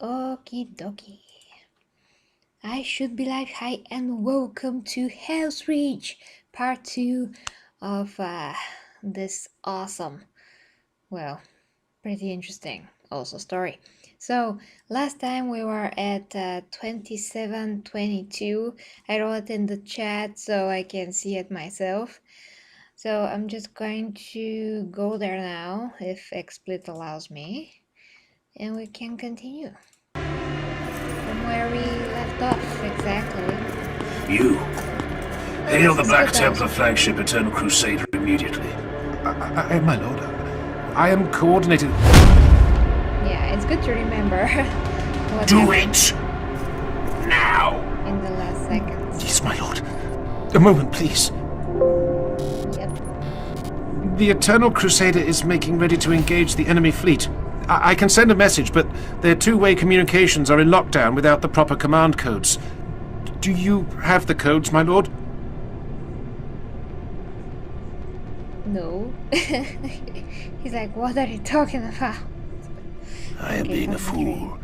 Okie dokie. I should be live. Hi and welcome to Helsreach, part 2 of this awesome, well, pretty interesting also story. So last time we were at 27:22. I wrote it in the chat so I can see it myself. So I'm just going to go there now if XSplit allows me, and we can continue from where we left off exactly. You. Hail the Black Templar flagship Eternal Crusader immediately. My lord, I am coordinated. Yeah, it's good to remember what Do happened it! Now! in the last seconds. Yes, my lord. A moment, please. Yep. The Eternal Crusader is making ready to engage the enemy fleet. I can send a message, but their two-way communications are in lockdown without the proper command codes. Do you have the codes, my lord? No. He's like, what are you talking about? I am being a fool.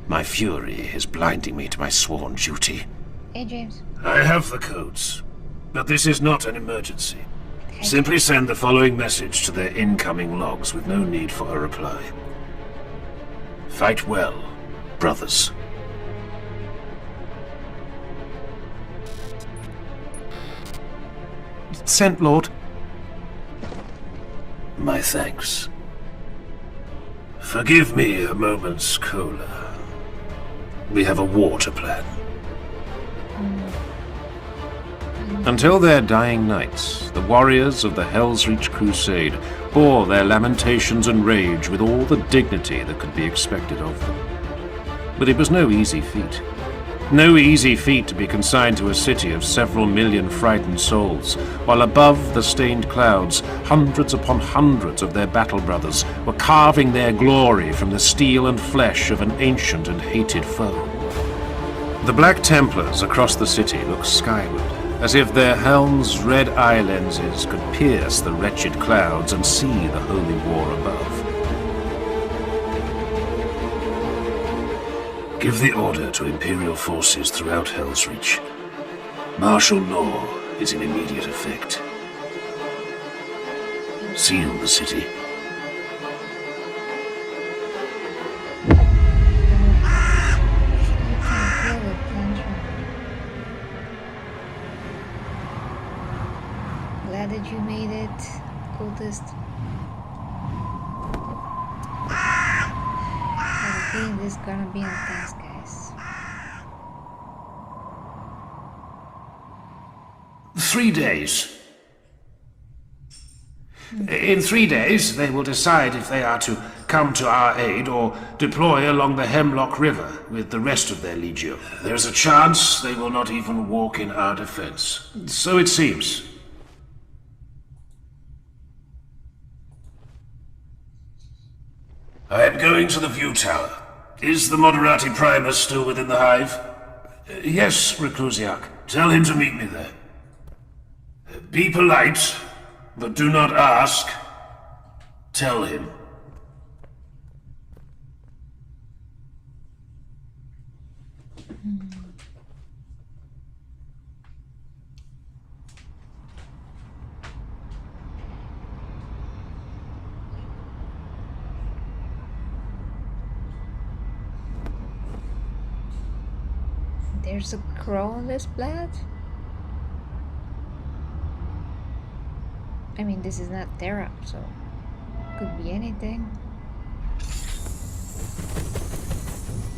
My fury is blinding me to my sworn duty. Hey, James. I have the codes, but this is not an emergency. Simply send the following message to their incoming logs with no need for a reply. Fight well, brothers. Sent, lord. My thanks. Forgive me a moment's cola. We have a war to plan. Until their dying nights, the warriors of the Helsreach Crusade bore their lamentations and rage with all the dignity that could be expected of them. But it was no easy feat. No easy feat to be consigned to a city of several million frightened souls, while above the stained clouds, hundreds upon hundreds of their battle brothers were carving their glory from the steel and flesh of an ancient and hated foe. The Black Templars across the city looked skyward, as if their helms' red eye lenses could pierce the wretched clouds and see the holy war above. Give the order to Imperial forces throughout Helsreach. Martial law is in immediate effect. Seal the city. Glad that you made it, cultist. I think this is gonna be intense, guys. 3 days. In 3 days, they will decide if they are to come to our aid or deploy along the Hemlock River with the rest of their legion. There's a chance they will not even walk in our defense. So it seems. I am going to the view tower. Is the Moderati Primus still within the hive? Yes, Reclusiac. Tell him to meet me there. Be polite, but do not ask. Tell him. There's a crow on this blad? I mean, this is not Terra, so could be anything.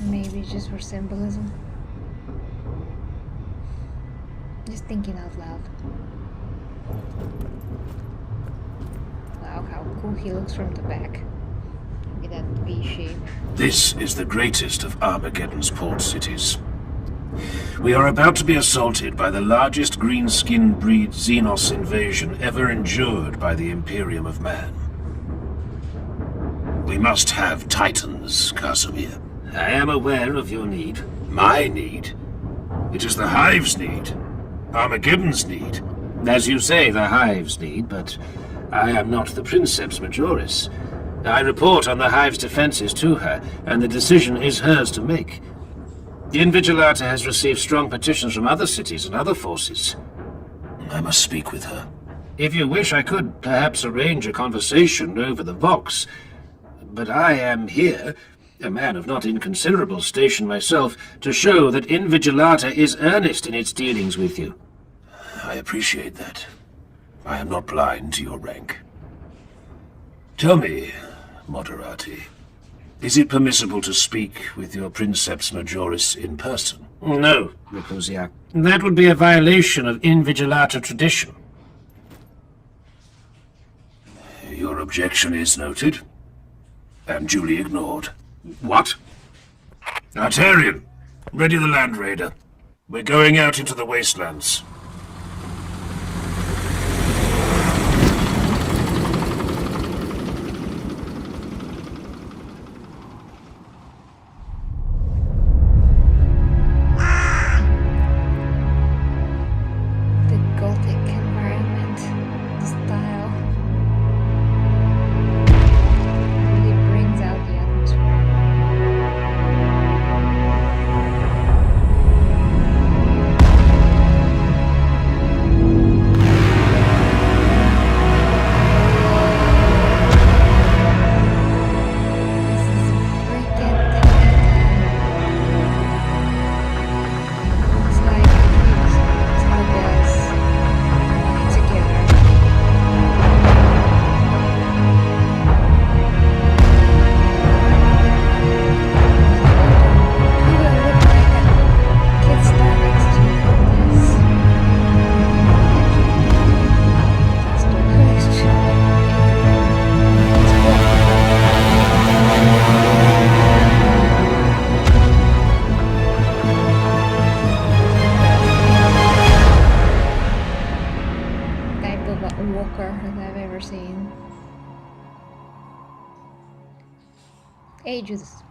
Maybe just for symbolism. Just thinking out loud. Wow, how cool he looks from the back. Look at that V shape. This is the greatest of Armageddon's port cities. We are about to be assaulted by the largest green-skinned breed Xenos invasion ever endured by the Imperium of Man. We must have Titans, Casimir. I am aware of your need. My need. It is the Hive's need. Armageddon's need. As you say, the Hive's need, but I am not the Princeps Majoris. I report on the Hive's defenses to her, and the decision is hers to make. The Invigilata has received strong petitions from other cities and other forces. I must speak with her. If you wish, I could perhaps arrange a conversation over the Vox. But I am here, a man of not inconsiderable station myself, to show that Invigilata is earnest in its dealings with you. I appreciate that. I am not blind to your rank. Tell me, Moderati, is it permissible to speak with your Princeps Majoris in person? No, Reclusiac. That would be a violation of Invigilata tradition. Your objection is noted, and duly ignored. What? Artarian, ready the Land Raider. We're going out into the wastelands. The Gothic environment, the style, really brings out the atmosphere. This is freaking it's like it's all this together. Who will look like a kid star next to this? That's the question. It's cool. Type of a walker that I've ever seen. Ages.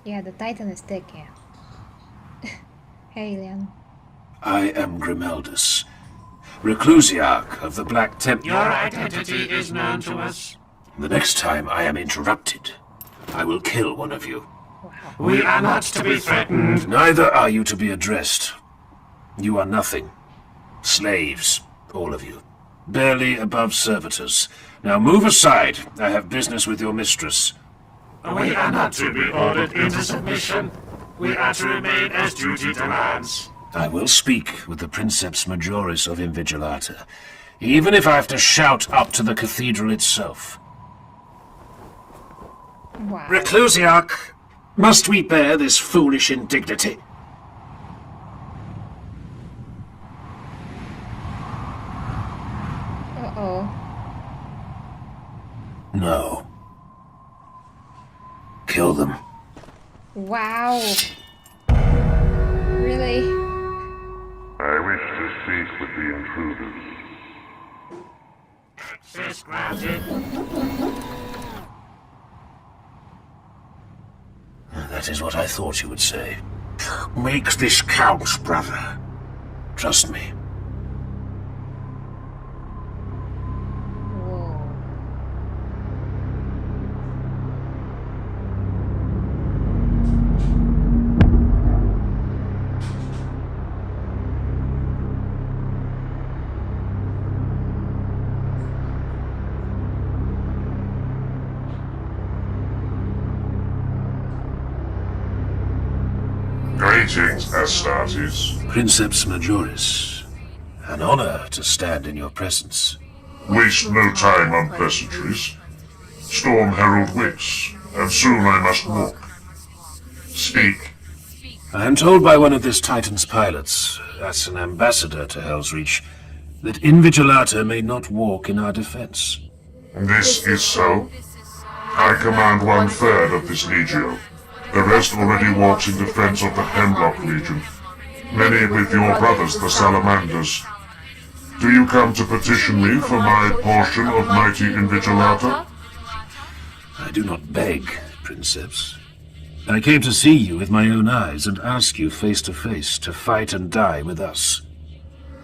Yeah, the Titan is thick, yeah. Hey, Leon. I am Grimaldus, Reclusiarch of the Black Temple. Your identity is known to us. The next time I am interrupted, I will kill one of you. We are not to be threatened. Neither are you to be addressed. You are nothing. Slaves, all of you. Barely above servitors. Now move aside. I have business with your mistress. We are not to be ordered into submission. We are to remain as duty demands. I will speak with the Princeps Majoris of Invigilata, even if I have to shout up to the cathedral itself. Wow. Reclusiarch, must we bear this foolish indignity? Uh-oh. No. Kill them. Wow. Really? I wish to speak with the intruders. Access granted. That is what I thought you would say. Make this count, brother. Trust me. Whoa. Greetings, Astartes. Princeps Majoris, an honor to stand in your presence. Waste no time on pleasantries. Storm herald wits, and soon I must walk. Speak. I am told by one of this Titan's pilots, as an ambassador to Helsreach, that Invigilata may not walk in our defense. This is so. I command 1/3 of this legio. The rest already walks in defense of the Hemlock Legion. Many with your brothers, the Salamanders. Do you come to petition me for my portion of mighty Invigilata? I do not beg, Princeps. I came to see you with my own eyes and ask you face to face to fight and die with us.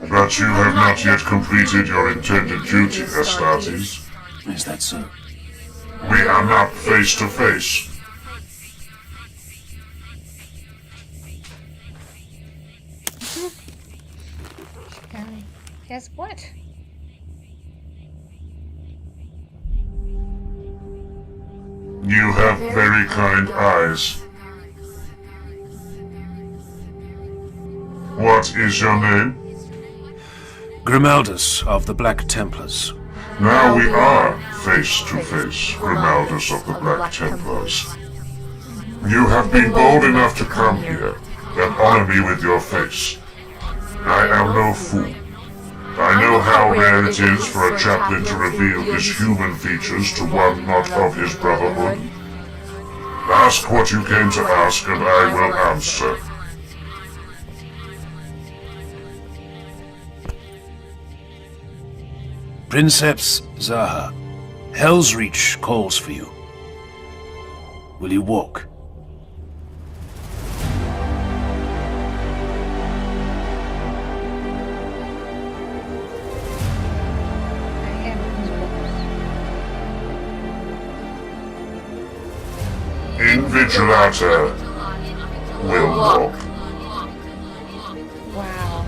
But you have not yet completed your intended duty, Astartes. Is that so? We are not face to face. Guess what? You have very kind eyes. What is your name? Grimaldus of the Black Templars. Now we are face to face, Grimaldus of the Black Templars. You have been bold enough to come here and honor me with your face. I am no fool. I know how rare it is for a chaplain to reveal his human features to one not of his brotherhood. Ask what you came to ask, and I will answer. Princeps Zaha, Helsreach calls for you. Will you walk? I have goosebumps. Invigilata will walk. Wow.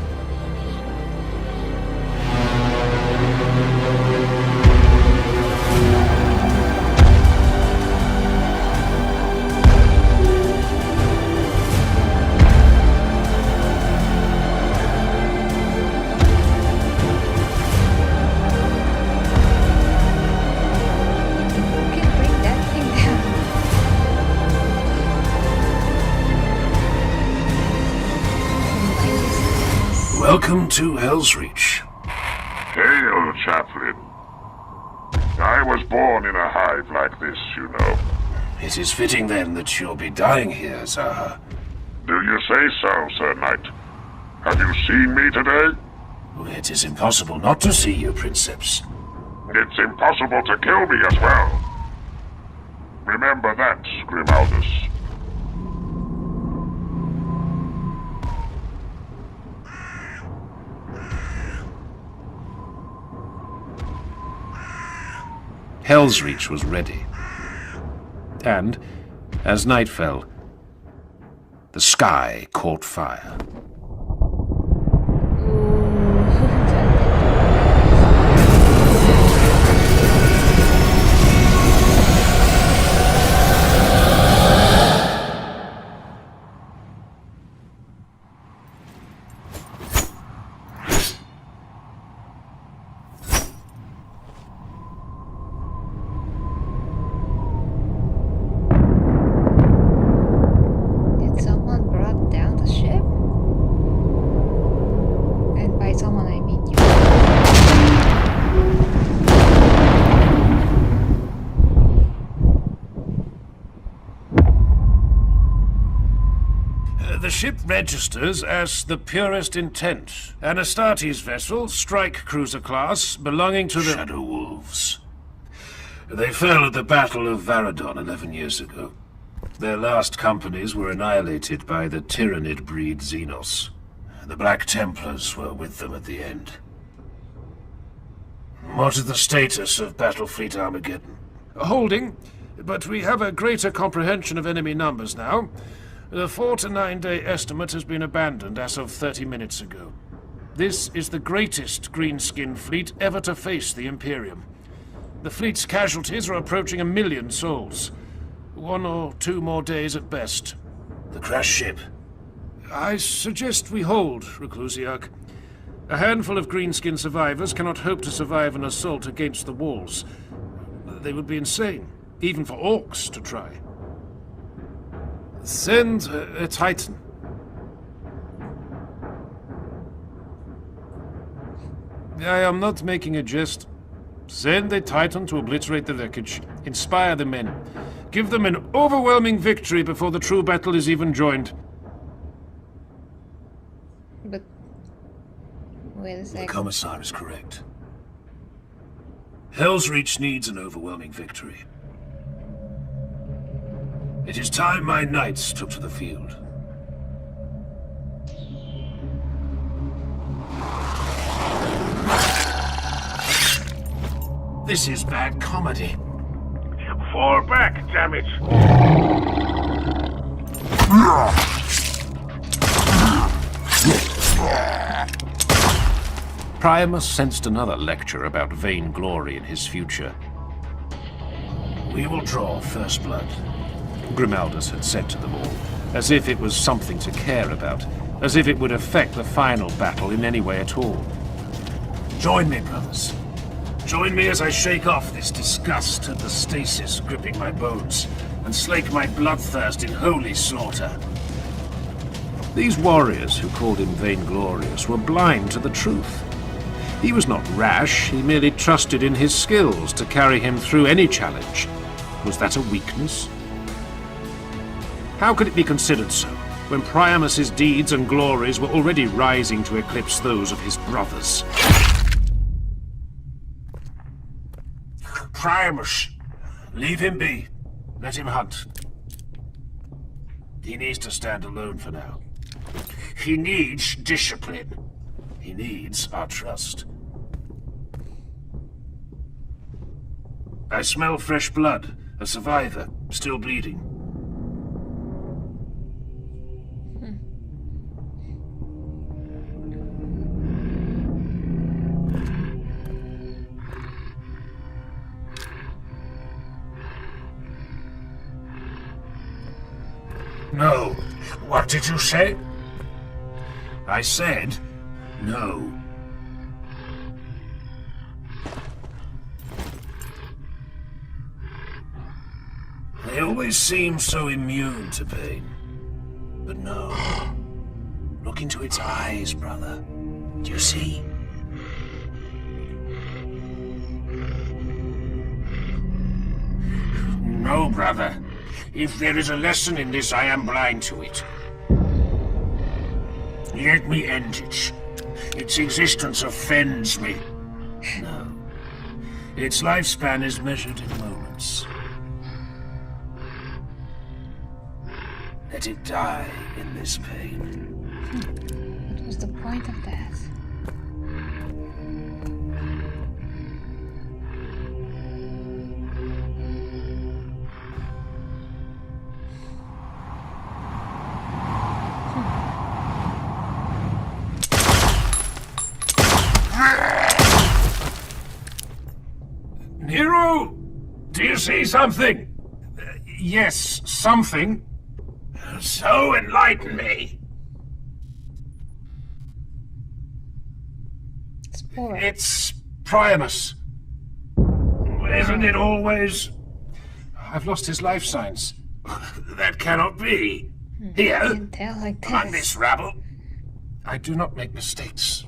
Can bring that thing down. Welcome to Helsreach. Hail, chaplain. I was born in a hive like this, you know. It is fitting then that you'll be dying here, Zaha. Do you say so, Sir Knight? Have you seen me today? It is impossible not to see you, Princeps. It's impossible to kill me as well. Remember that, Grimaldus. Helsreach was ready. And, as night fell, the sky caught fire. Did someone brought down the ship? And by someone I mean you. The ship registers as the Purest Intent, an Astartes vessel, strike cruiser class, belonging to the Shadow Wolves. They fell at the Battle of Varadon 11 years ago. Their last companies were annihilated by the Tyrannid breed Xenos. The Black Templars were with them at the end. What is the status of Battlefleet Armageddon? holding, but we have a greater comprehension of enemy numbers now. The 4 to 9 day estimate has been abandoned as of 30 minutes ago. This is the greatest greenskin fleet ever to face the Imperium. The fleet's casualties are approaching 1 million souls. 1 or 2 more days at best. The crashed ship. I suggest we hold, Reclusiarch. A handful of greenskin survivors cannot hope to survive an assault against the walls. They would be insane, even for orcs to try. Send a Titan. I am not making a jest. Send a Titan to obliterate the wreckage. Inspire the men. Give them an overwhelming victory before the true battle is even joined. But wait a The second. Commissar is correct. Helsreach needs an overwhelming victory. It is time my knights took to the field. This is bad comedy. Fall back, damn it! Priamus sensed another lecture about vainglory in his future. We will draw first blood. Grimaldus had said to them all, as if it was something to care about, as if it would affect the final battle in any way at all. Join me, brothers. Join me as I shake off this disgust and the stasis gripping my bones, and slake my bloodthirst in holy slaughter. These warriors who called him vainglorious were blind to the truth. He was not rash, he merely trusted in his skills to carry him through any challenge. Was that a weakness? How could it be considered so, when Priamus's deeds and glories were already rising to eclipse those of his brothers? Priamus, leave him be. Let him hunt. He needs to stand alone for now. He needs discipline. He needs our trust. I smell fresh blood. A survivor, still bleeding. No. What did you say? I said no. They always seem so immune to pain. But no. Look into its eyes, brother. Do you see? No, brother. If there is a lesson in this, I am blind to it. Let me end it. Its existence offends me. No. Its lifespan is measured in moments. Let it die in this pain. What was the point of that? Nero! Do you see something? Yes, something. So enlighten me. Spore. It's Priamus. Isn't it always? I've lost his life signs. That cannot be. Here, Can't tell like among this. this rabble. I do not make mistakes.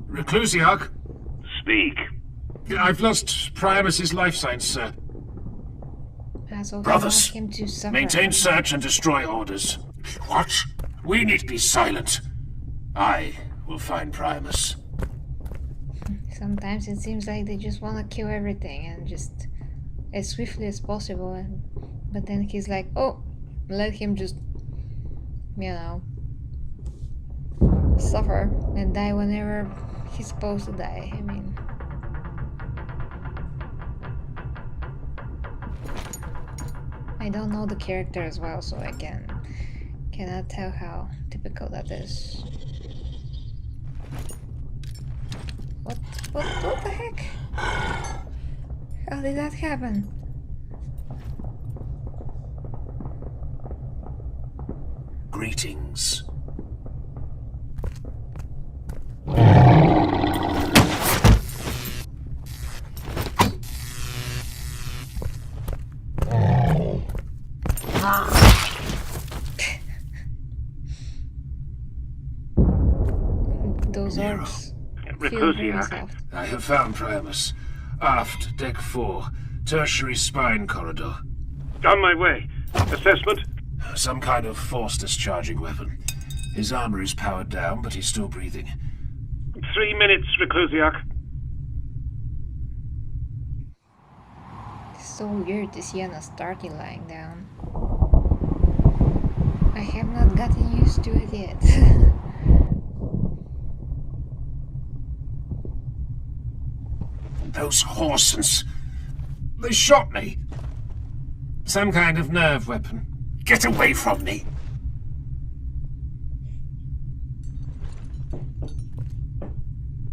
Reclusiarch, Speak. I've lost Priamus's life signs, sir. So Brothers, him to suffer. maintain search and destroy orders. What? We need to be silent. I will find Priamus. Sometimes it seems like they just want to kill everything and just as swiftly as possible. But then he's like, oh, let him just, suffer and die whenever he's supposed to die. I mean, I don't know the character as well, so I cannot tell how typical that is. What the heck? How did that happen? Greetings. Those Nero. orcs feel very Reclusiarch. soft. I have found Priamus. Aft, deck 4, tertiary spine corridor. On my way. Assessment? Some kind of force-discharging weapon. His armor is powered down, but he's still breathing. 3 minutes, Reclusiarch. It's so weird to see Anna Starkey lying down. I have not gotten used to it yet. Those Horsens. They shot me. Some kind of nerve weapon. Get away from me.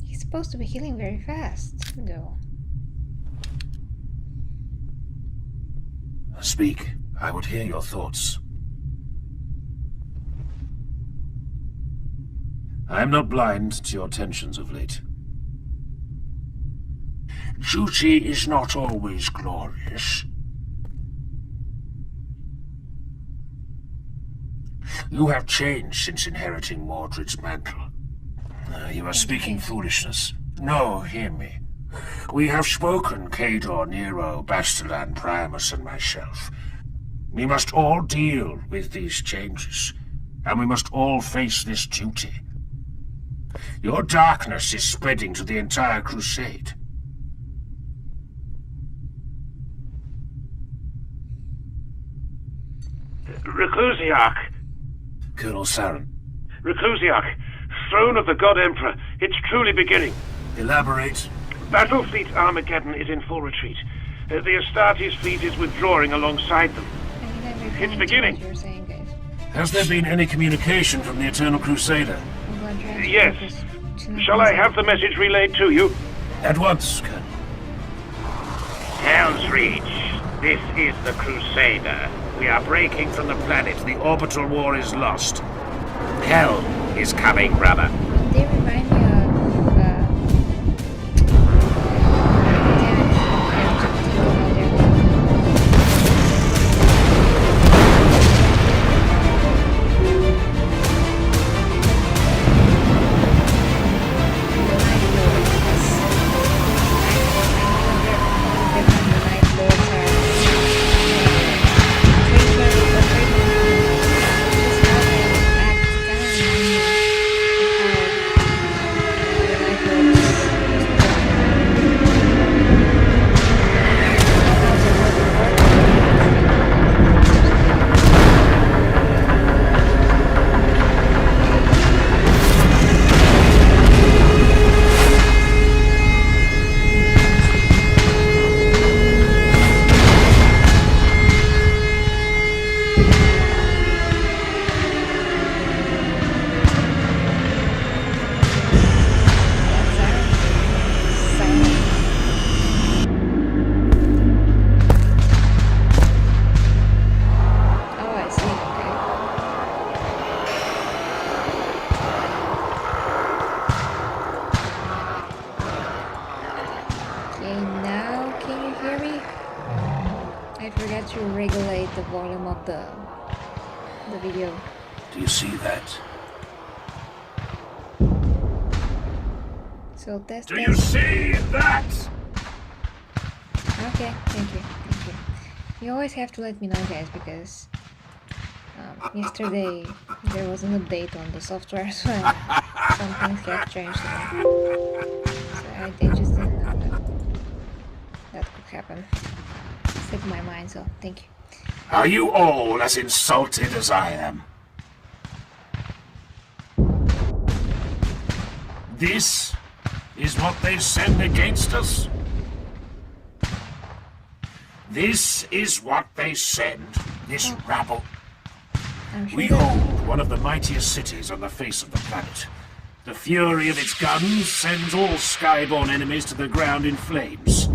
He's supposed to be healing very fast, though. Speak. I would hear your thoughts. I am not blind to your tensions of late. Duty is not always glorious. You have changed since inheriting Mordred's mantle. You are speaking foolishness. No, hear me. We have spoken, Cador, Nero, Bastilan, Primus, and myself. We must all deal with these changes, and we must all face this duty. Your darkness is spreading to the entire crusade. Reclusiarch. Colonel Saren. Reclusiarch. Throne of the God Emperor. It's truly beginning. Elaborate. Battle Fleet Armageddon is in full retreat. The Astartes fleet is withdrawing alongside them. It's beginning. What you're saying, guys. Has there been any communication from the Eternal Crusader? I'm going to try to Yes. focus to Shall I have the message relayed to you? At once, Colonel. Helsreach, this is the Crusader. We are breaking from the planet. The orbital war is lost. Hell is coming, brother. They remind me of to regulate the volume of the video. Do you see that? So test. Do you see that? Okay, thank you. You always have to let me know, guys, because yesterday there was an update on the software, so some things have changed. So I just didn't know that could happen. Slipped my mind, so thank you. Are you all as insulted as I am? This is what they send against us? This is what they send, this rabble. I'm sure We hold one of the mightiest cities on the face of the planet. The fury of its guns sends all skyborne enemies to the ground in flames.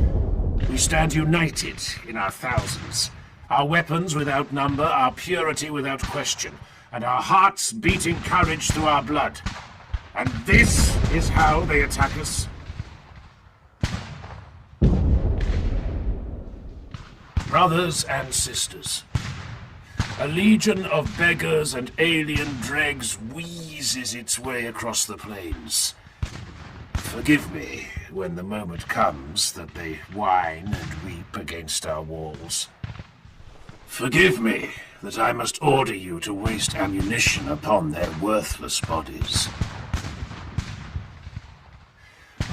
We stand united in our thousands, our weapons without number, our purity without question, and our hearts beating courage through our blood. And this is how they attack us? Brothers and sisters, a legion of beggars and alien dregs wheezes its way across the plains. Forgive me when the moment comes that they whine and weep against our walls. Forgive me that I must order you to waste ammunition upon their worthless bodies.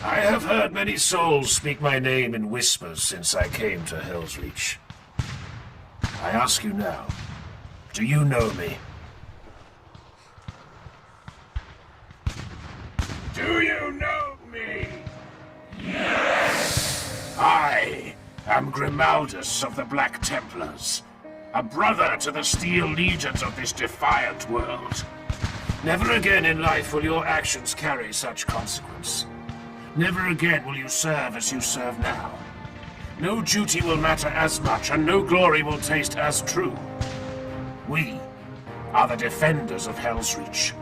I have heard many souls speak my name in whispers since I came to Helsreach. I ask you now, do you know me? Do you know me? Yes! I am Grimaldus of the Black Templars, a brother to the steel legions of this defiant world. Never again in life will your actions carry such consequence. Never again will you serve as you serve now. No duty will matter as much, and no glory will taste as true. We are the defenders of Helsreach.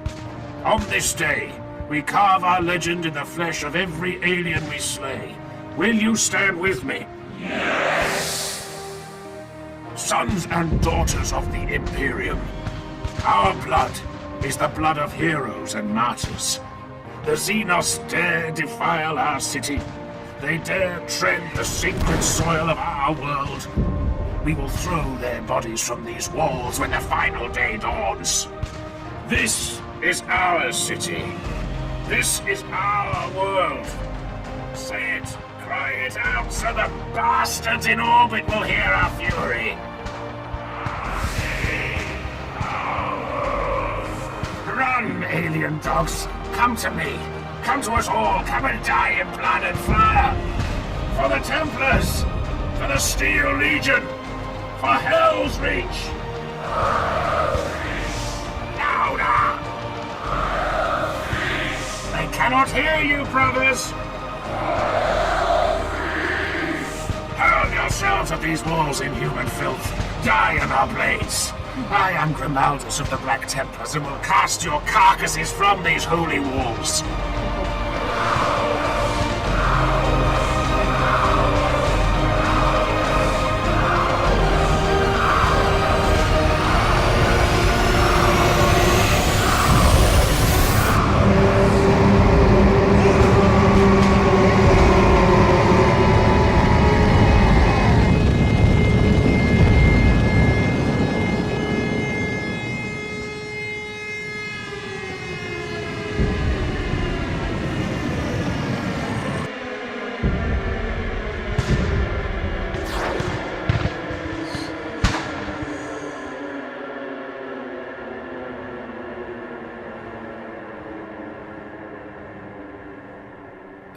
On this day, we carve our legend in the flesh of every alien we slay. Will you stand with me? Yes! Sons and daughters of the Imperium, our blood is the blood of heroes and martyrs. The Xenos dare defile our city. They dare tread the sacred soil of our world. We will throw their bodies from these walls when the final day dawns. This is our city. This is our world. Say it, cry it out, so the bastards in orbit will hear our fury. Run, alien dogs. Come to me. Come to us all. Come and die in blood and fire. For the Templars. For the Steel Legion. For Helsreach. Louder. They cannot hear you, brothers. Hurl yourselves at these walls, inhuman filth. Die in our blades. I am Grimaldus of the Black Templars and will cast your carcasses from these holy walls.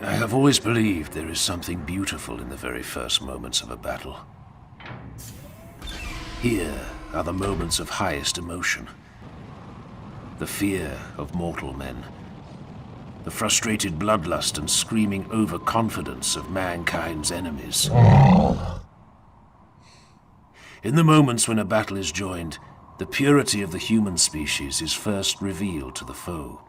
I have always believed there is something beautiful in the very first moments of a battle. Here are the moments of highest emotion. The fear of mortal men. The frustrated bloodlust and screaming overconfidence of mankind's enemies. In the moments when a battle is joined, the purity of the human species is first revealed to the foe.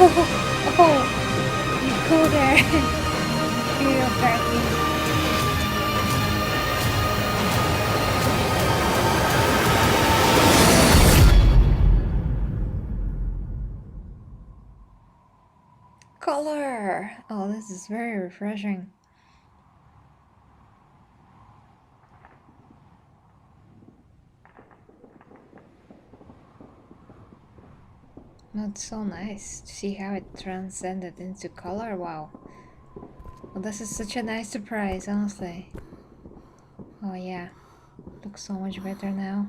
Oh, you go there. You're backing. Color. Oh, this is very refreshing. Not so nice to see how it transcended into color. Wow. Well, this is such a nice surprise, honestly. Oh yeah, looks so much better now.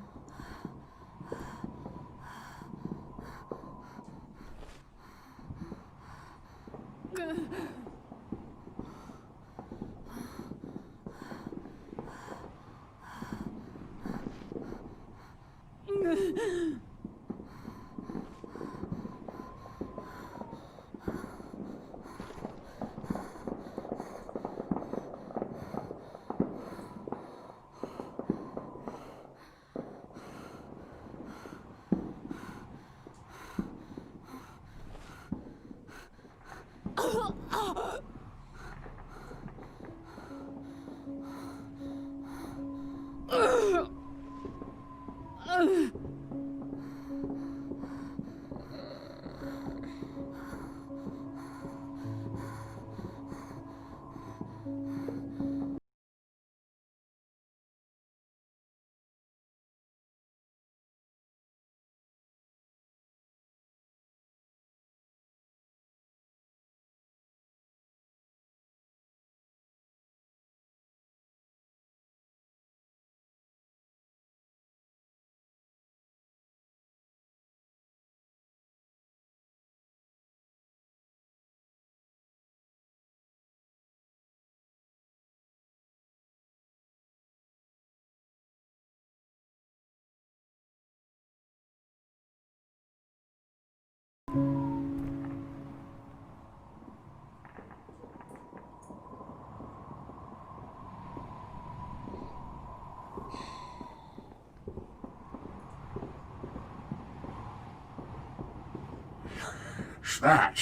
That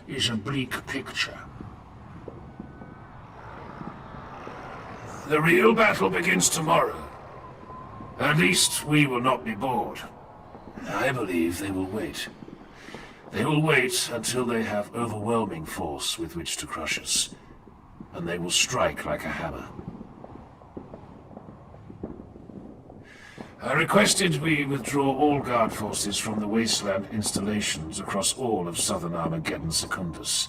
is a bleak picture. The real battle begins tomorrow. At least we will not be bored. I believe they will wait. They will wait until they have overwhelming force with which to crush us. And they will strike like a hammer. I requested we withdraw all guard forces from the wasteland installations across all of southern Armageddon Secundus.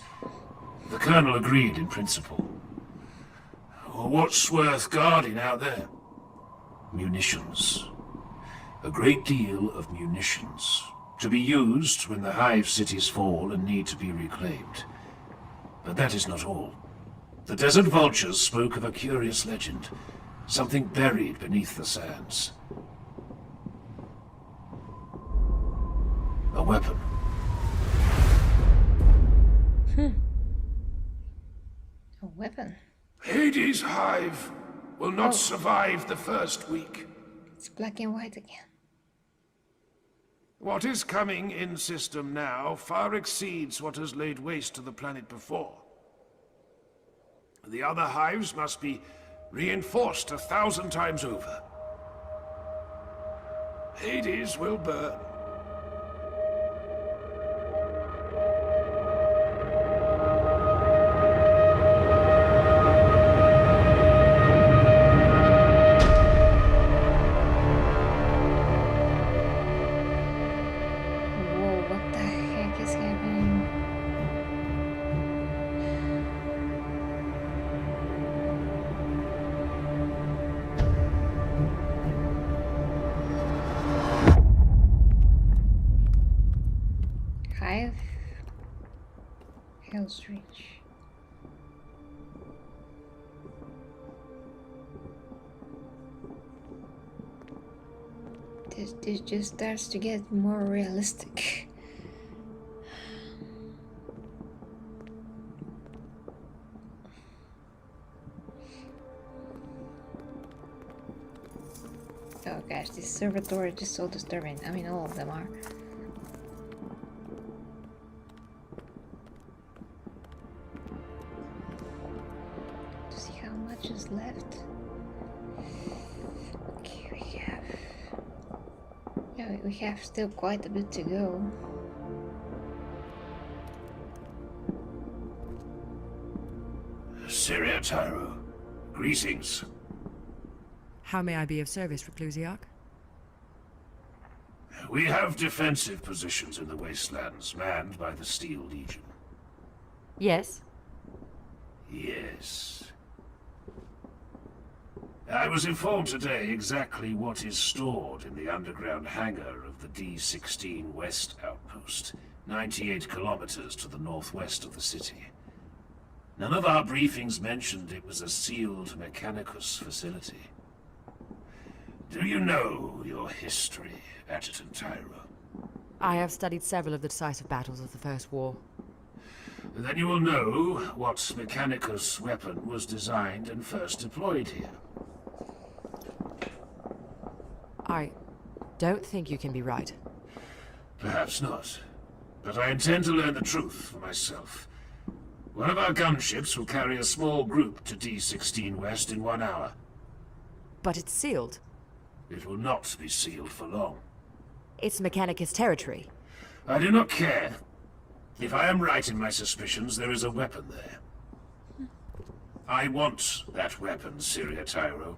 The Colonel agreed in principle. What's worth guarding out there? Munitions. A great deal of munitions. To be used when the hive cities fall and need to be reclaimed. But that is not all. The desert vultures spoke of a curious legend. Something buried beneath the sands. A weapon. A weapon. Hades' hive will not survive the first week. It's black and white again. What is coming in system now far exceeds what has laid waste to the planet before. The other hives must be reinforced 1,000 times over. Hades will burn. Whoa, what the heck is happening? Hive? Helsreach. This just starts to get more realistic. Oh gosh, this servatory is just so disturbing. I mean, all of them are. Yeah, we have still quite a bit to go. Syria Tyro, greetings. How may I be of service, Reclusiarch? We have defensive positions in the wastelands, manned by the Steel Legion. Yes. Yes. I was informed today exactly what is stored in the underground hangar of the D-16 West Outpost, 98 kilometers to the northwest of the city. None of our briefings mentioned it was a sealed Mechanicus facility. Do you know your history, Adjutant Tyro? I have studied several of the decisive battles of the First War. Then you will know what Mechanicus weapon was designed and first deployed here. I don't think you can be right. Perhaps not. But I intend to learn the truth for myself. One of our gunships will carry a small group to D-16 West in 1 hour. But it's sealed. It will not be sealed for long. It's Mechanicus territory. I do not care. If I am right in my suspicions, there is a weapon there. I want that weapon, Syria Tyro,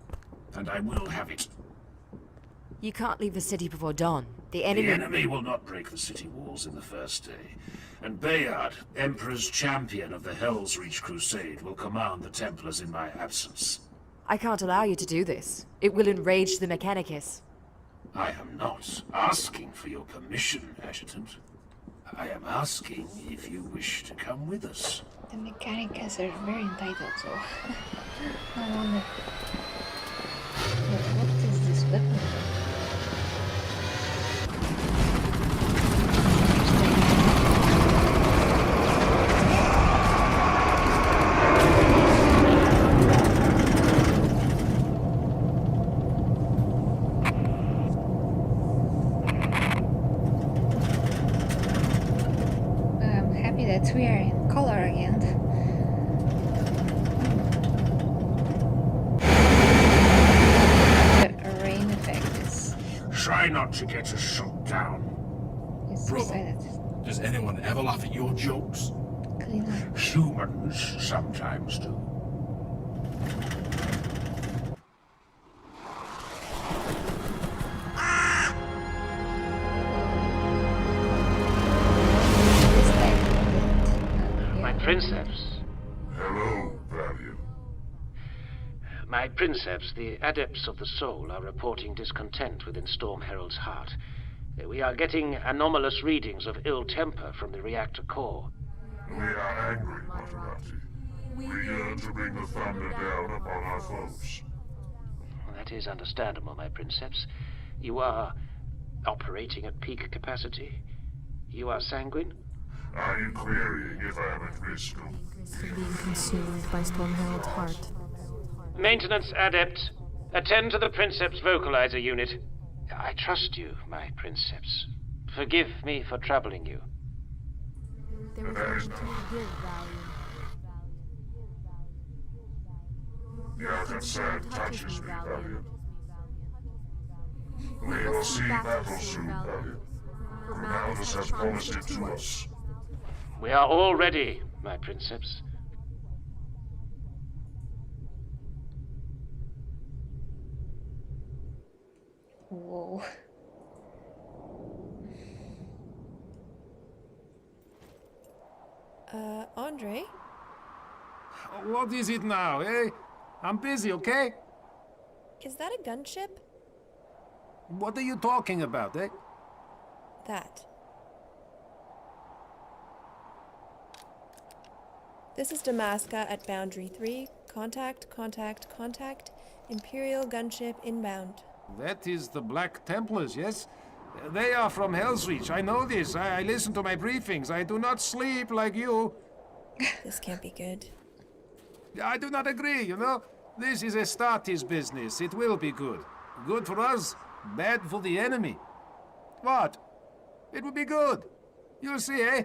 and I will have it. You can't leave the city before dawn. The enemy... The enemy will not break the city walls in the first day. And Bayard, Emperor's champion of the Helsreach crusade, will command the Templars in my absence. I can't allow you to do this. It will enrage the Mechanicus. I am not asking for your permission, Adjutant. I am asking if you wish to come with us. The Mechanicus are very entitled, so I wonder. But what is this weapon? I'm happy that we are in color again. The rain effect is Try not to get us shot down. decided. Does anyone ever laugh at your jokes? Clean up. Humans sometimes do. This time didn't. My princeps. Hello, Valiant. My princeps, the adepts of the soul are reporting discontent within Storm Herald's heart. We are getting anomalous readings of ill temper from the reactor core. We are angry, Moderati. We yearn to bring the thunder down upon our foes. That is understandable, my princeps. You are operating at peak capacity. You are sanguine? Are you querying if I am at risk of... Being consumed by Storm Herald's heart. Maintenance adept, attend to the princeps vocalizer unit. I trust you, my princeps. Forgive me for troubling you. There is no... Yeah, that sad touches me, Valiant. We will see battle soon, Valiant. Ronaldus has promised it to us. We are all ready, my princeps. Whoa. Andre? What is it now, eh? I'm busy, okay? Is that a gunship? What are you talking about, eh? That. This is Damaska at Boundary 3. Contact, contact, contact. Imperial gunship inbound. That is the Black Templars, yes? They are from Helsreach. I know this. I listen to my briefings. I do not sleep like you. This can't be good. I do not agree, you know? This is Astartes business. It will be good. Good for us, bad for the enemy. What? It will be good. You'll see, eh?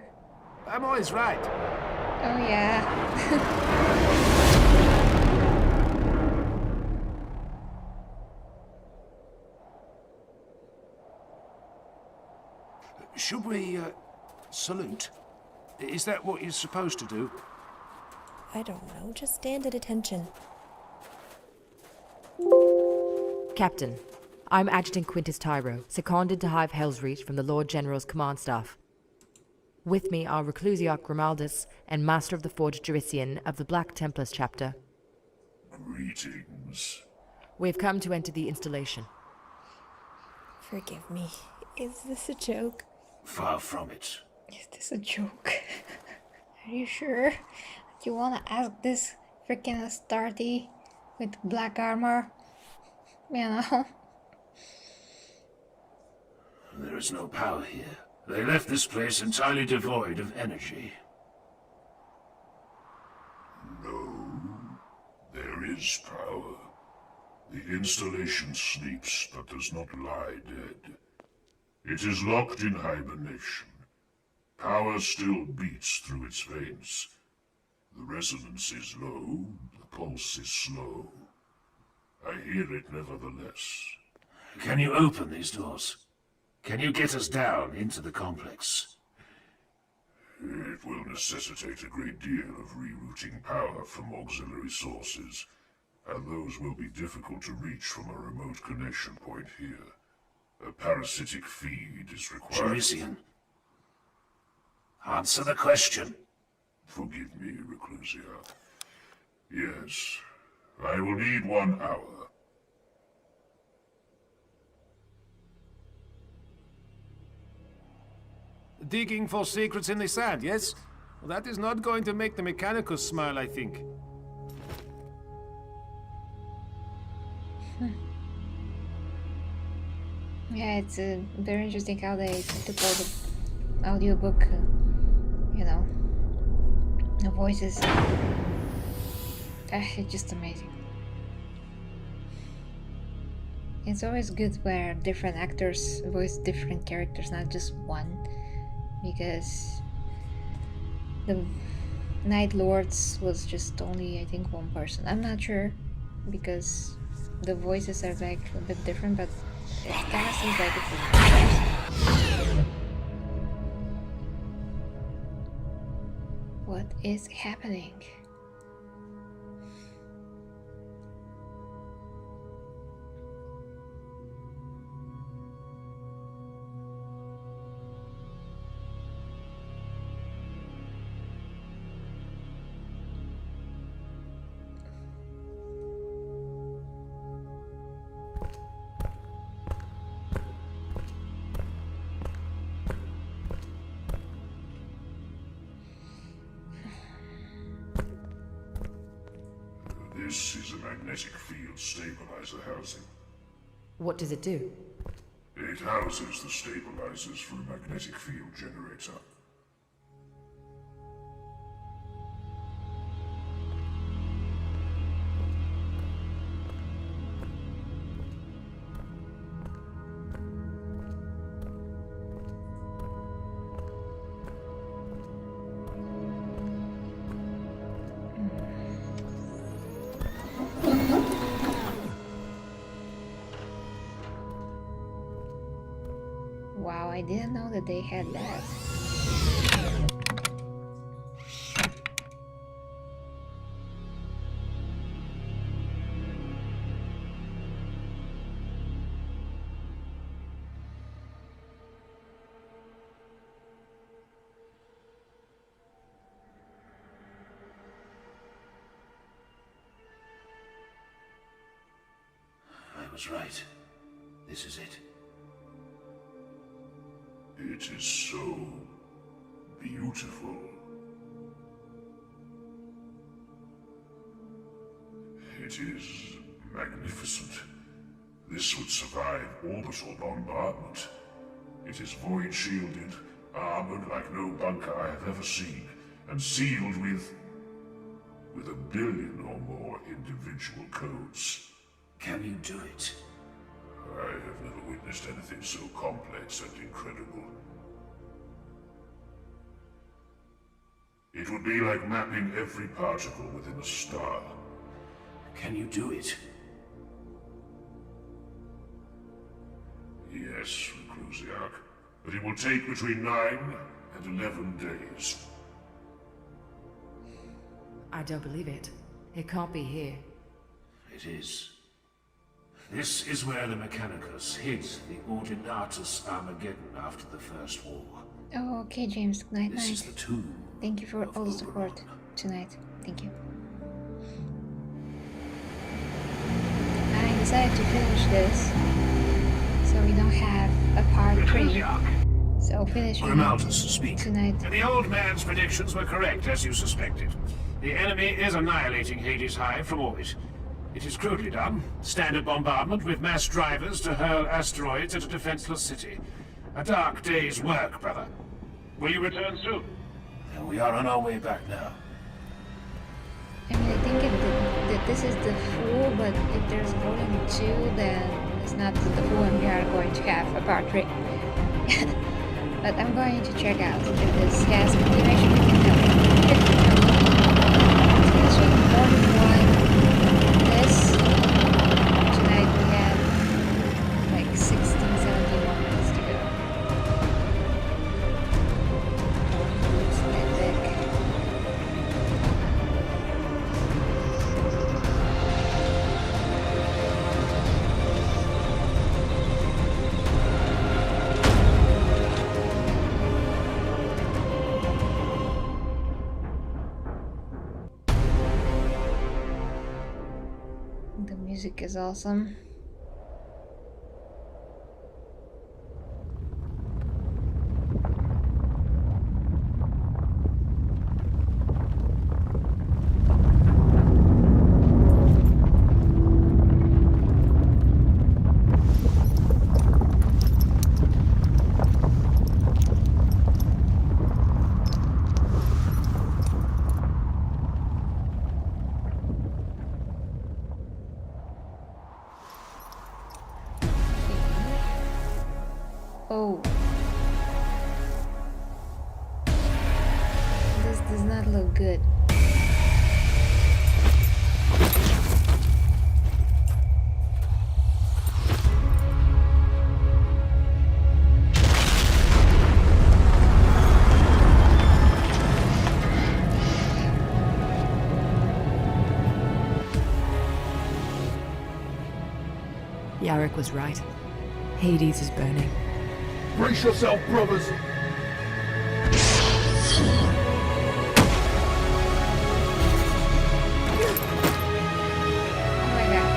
I'm always right. Oh yeah. Should we, salute? Is that what you're supposed to do? I don't know, just stand at attention. Captain, I'm Adjutant Quintus Tyro, seconded to Hive Helsreach from the Lord General's command staff. With me are Reclusiarch Grimaldus and Master of the Forge Jurician of the Black Templars chapter. Greetings. We've come to enter the installation. Forgive me. Is this a joke? Far from it. Is this a joke? Are you sure you wanna ask this freaking Astarte with black armor? You know? There is no power here. They left this place entirely devoid of energy. No, there is power. The installation sleeps but does not lie dead. It is locked in hibernation. Power still beats through its veins. The resonance is low, the pulse is slow. I hear it nevertheless. Can you open these doors? Can you get us down into the complex? It will necessitate a great deal of rerouting power from auxiliary sources, and those will be difficult to reach from a remote connection point here. A parasitic feed is required. Jurician. Answer the question. Forgive me, Reclusia. Yes, I will need 1 hour. Digging for secrets in the sand, yes? Well, that is not going to make the Mechanicus smile, I think. Yeah, it's very interesting how they took all the audiobook, you know, the voices. It's just amazing. It's always good where different actors voice different characters, not just one, because the Night Lords was just only, I think, one person. I'm not sure, because the voices are like a bit different, but it kind of seems like it's one person. What is happening? This is a magnetic field stabilizer housing. What does it do? It houses the stabilizers for a magnetic field generator. Wow, I didn't know that they had that. I was right. This is it. It is so beautiful. It is magnificent. This would survive orbital bombardment. It is void shielded, armored like no bunker I have ever seen, and sealed with 1 billion or more individual codes. Can you do it? I have never witnessed anything so complex and incredible. It would be like mapping every particle within a star. Can you do it? Yes, Reclusiarch. but it will take between 9 and 11 days. I don't believe it. It can't be here. It is. This is where the Mechanicus hid the Ordinatus Armageddon after the First War. Oh, okay, James. Night This is night. the tomb. Thank you for of all the support Oberon. tonight. Thank you. I decided to finish this, so we don't have a part 3. So finish it Grimaltus, speak. tonight. The old man's predictions were correct, as you suspected. The enemy is annihilating Hades Hive from orbit. It is crudely done. Standard bombardment with mass drivers to hurl asteroids at a defenseless city. A dark day's work, brother. Will you return soon? We are on our way back now. I mean, I think that this is the full, but if there's volume 2, then it's not the full and we are going to have a part 3. But I'm going to check out if this has continuation. We can help. Finishing volume 1. This tonight we have like 16, 17 more minutes to go. Looks epic. The music is awesome. Oh. This does not look good. Yarrick was right. Hades is burning. Brace yourself, brothers! Oh my god.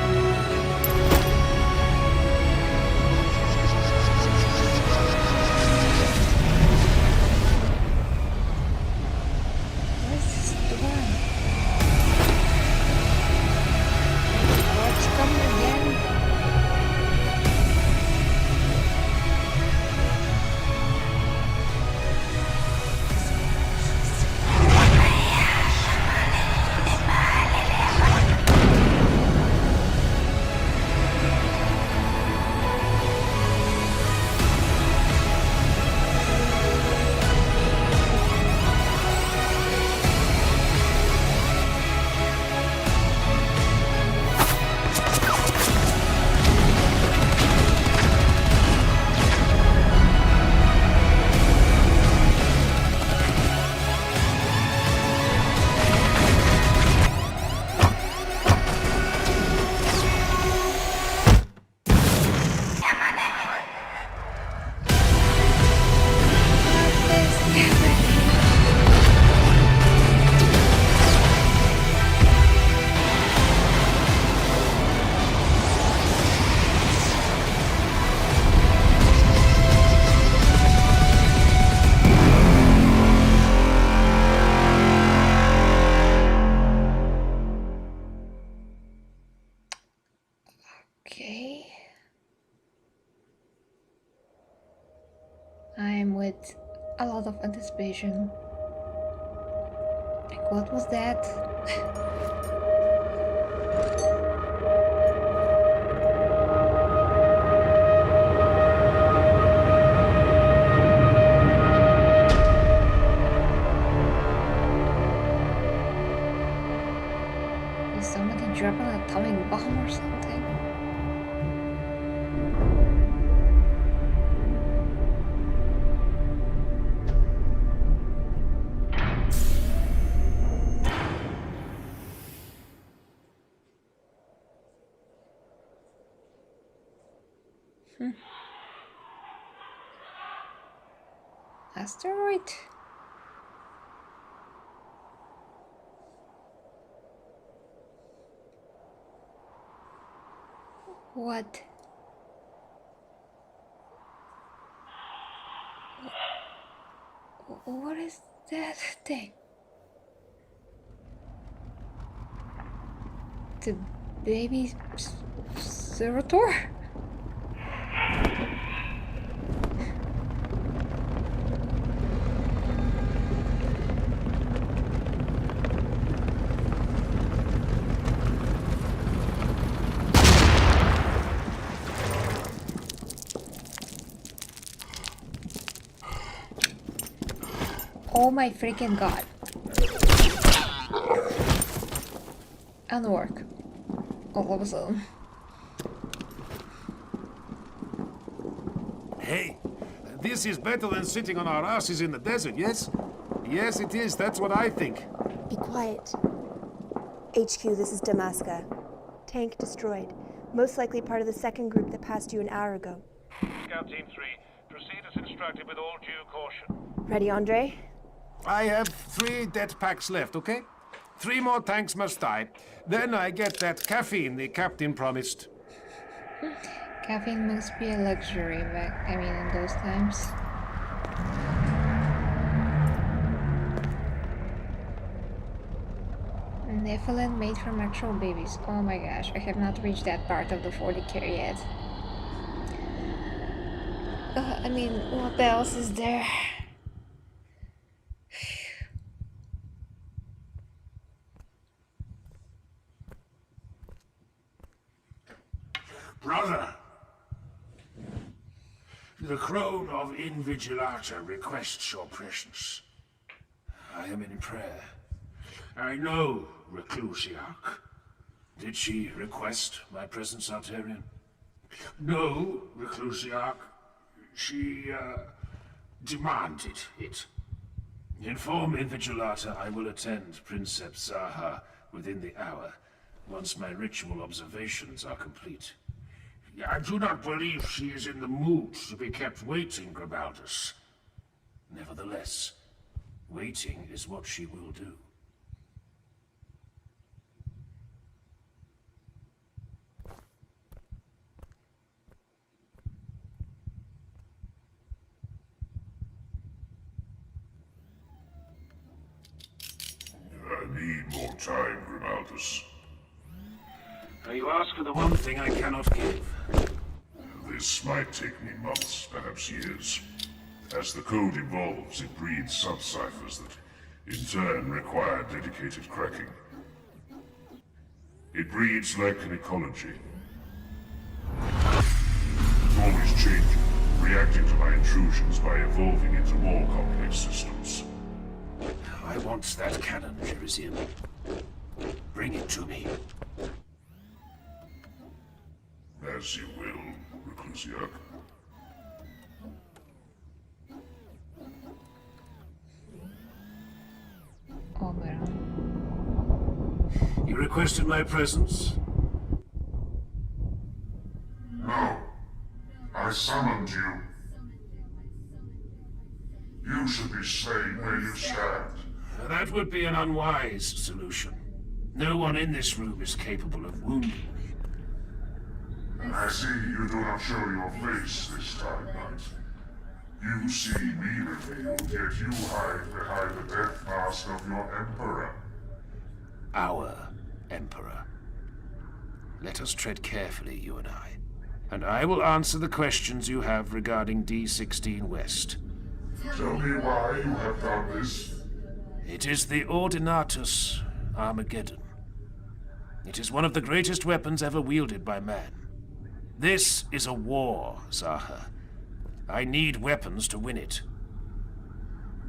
Where's this door? What's coming again? Okay. I'm with a lot of anticipation. Like, what was that? Is somebody dropping an atomic bomb or something? Asteroid? What? What is that thing? The baby Zerator? Oh my freaking god. And work. All of a sudden. Hey, this is better than sitting on our asses in the desert, yes? Yes, it is. That's what I think. Be quiet. HQ, this is Damaska. Tank destroyed. Most likely part of the second group that passed you an hour ago. Scout Team 3, proceed as instructed with all due caution. Ready, Andre? I have 3 dead packs left, okay? 3 more tanks must die. Then I get that caffeine the captain promised. Caffeine must be a luxury back, in those times. Nephilim made from actual babies. Oh my gosh, I have not reached that part of the 40K yet. What else is there? Brother, the crone of Invigilata requests your presence. I am in prayer. I know Reclusiarch. Did she request my presence, Arterian? No, Reclusiarch. She, demanded it. Inform Invigilata I will attend Princeps Zaha within the hour, once my ritual observations are complete. I do not believe she is in the mood to be kept waiting, Grimaldus. Nevertheless, waiting is what she will do. I need more time, Grimaldus. You ask for the one thing I cannot give. This might take me months, perhaps years. As the code evolves, it breeds sub-ciphers that, in turn, require dedicated cracking. It breeds like an ecology. It's always changing, reacting to my intrusions by evolving into more complex systems. I want that cannon, Jerisium. Bring it to me. As you will, Reclusiarch. Oh well. You requested my presence? No. I summoned you. You should be staying where you stand. That would be an unwise solution. No one in this room is capable of wounding me. I see you do not show your face this time, Knight. You see me revealed, yet you hide behind the death mask of your Emperor. Our Emperor. Let us tread carefully, you and I will answer the questions you have regarding D16 West. Tell me why you have done this. It is the Ordinatus Armageddon. It is one of the greatest weapons ever wielded by man. This is a war, Zaha. I need weapons to win it.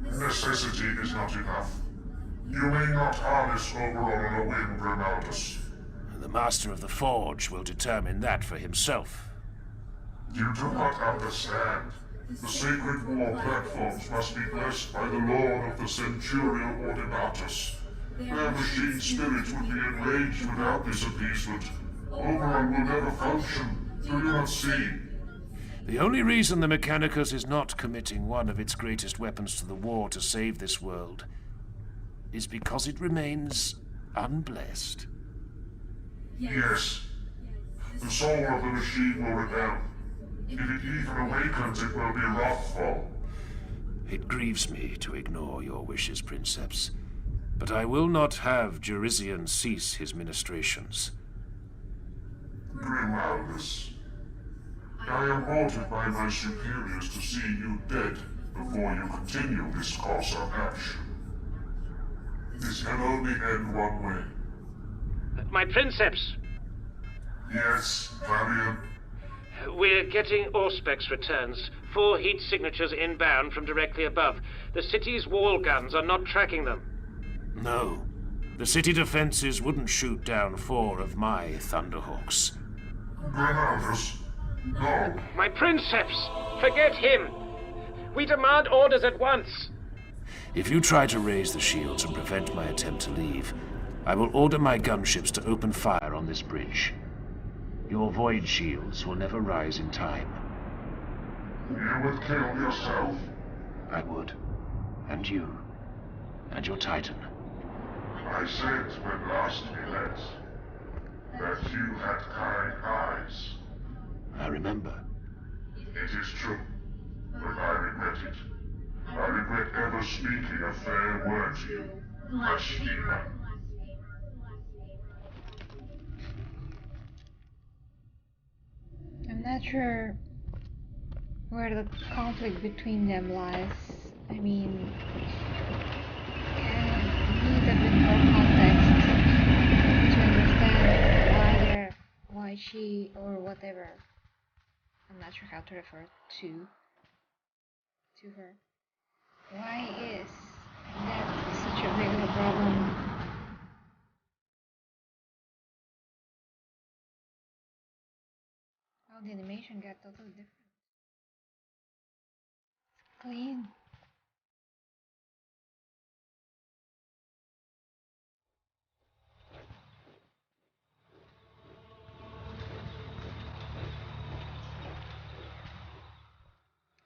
Necessity is not enough. You may not harness Oberon on a whim, Grimaldus. The Master of the Forge will determine that for himself. You do not understand. The sacred war platforms must be blessed by the Lord of the Centurial Ordinatus. Their machine spirits would be enraged without this appeasement. Oberon will never function. Do you not see? The only reason the Mechanicus is not committing one of its greatest weapons to the war to save this world is because it remains unblessed. Yes. The soul of the machine will rebel. If it even awakens, it will be wrathful. It grieves me to ignore your wishes, Princeps, but I will not have Jurisian cease his ministrations. Grimaldus, I am ordered by my superiors to see you dead before you continue this course of action. This can only end one way. My Princeps! Yes, Varian? We're getting Auspex returns. 4 heat signatures inbound from directly above. The city's wall guns are not tracking them. No. The city defenses wouldn't shoot down 4 of my Thunderhawks. Grimaldus? No. My Princeps! Forget him! We demand orders at once! If you try to raise the shields and prevent my attempt to leave, I will order my gunships to open fire on this bridge. Your void shields will never rise in time. You would kill yourself? I would. And you. And your Titan. I said when last we met that you had kind eyes. I remember. It is true, but I regret it. I regret ever speaking a fair word to you, blasphemer. I'm not sure where the conflict between them lies. I mean, I need a bit more context to understand why she or whatever. I'm not sure how to refer to her. Why is that such a big of a problem? Oh, the animation got totally different. It's clean.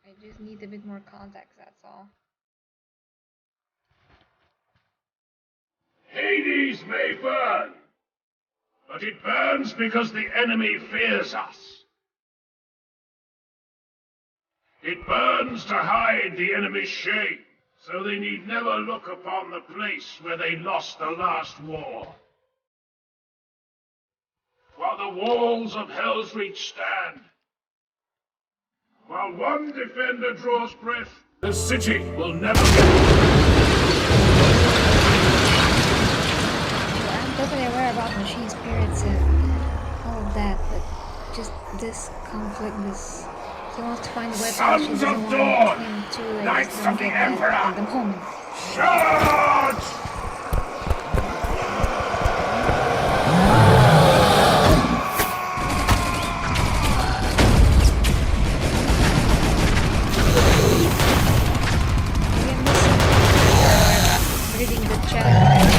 I just need a bit more context, that's all. Hades may burn, but it burns because the enemy fears us. It burns to hide the enemy's shame, so they need never look upon the place where they lost the last war. While the walls of Helsreach stand, while one defender draws breath, the city will never be. I'm totally aware about machine spirits and all of that, but just this conflict, this... He wants to find a weapon, Sons she doesn't of want Dawn! him to, and Knights just don't of the get that Emperor! at the moment. Charge! Reading the chat.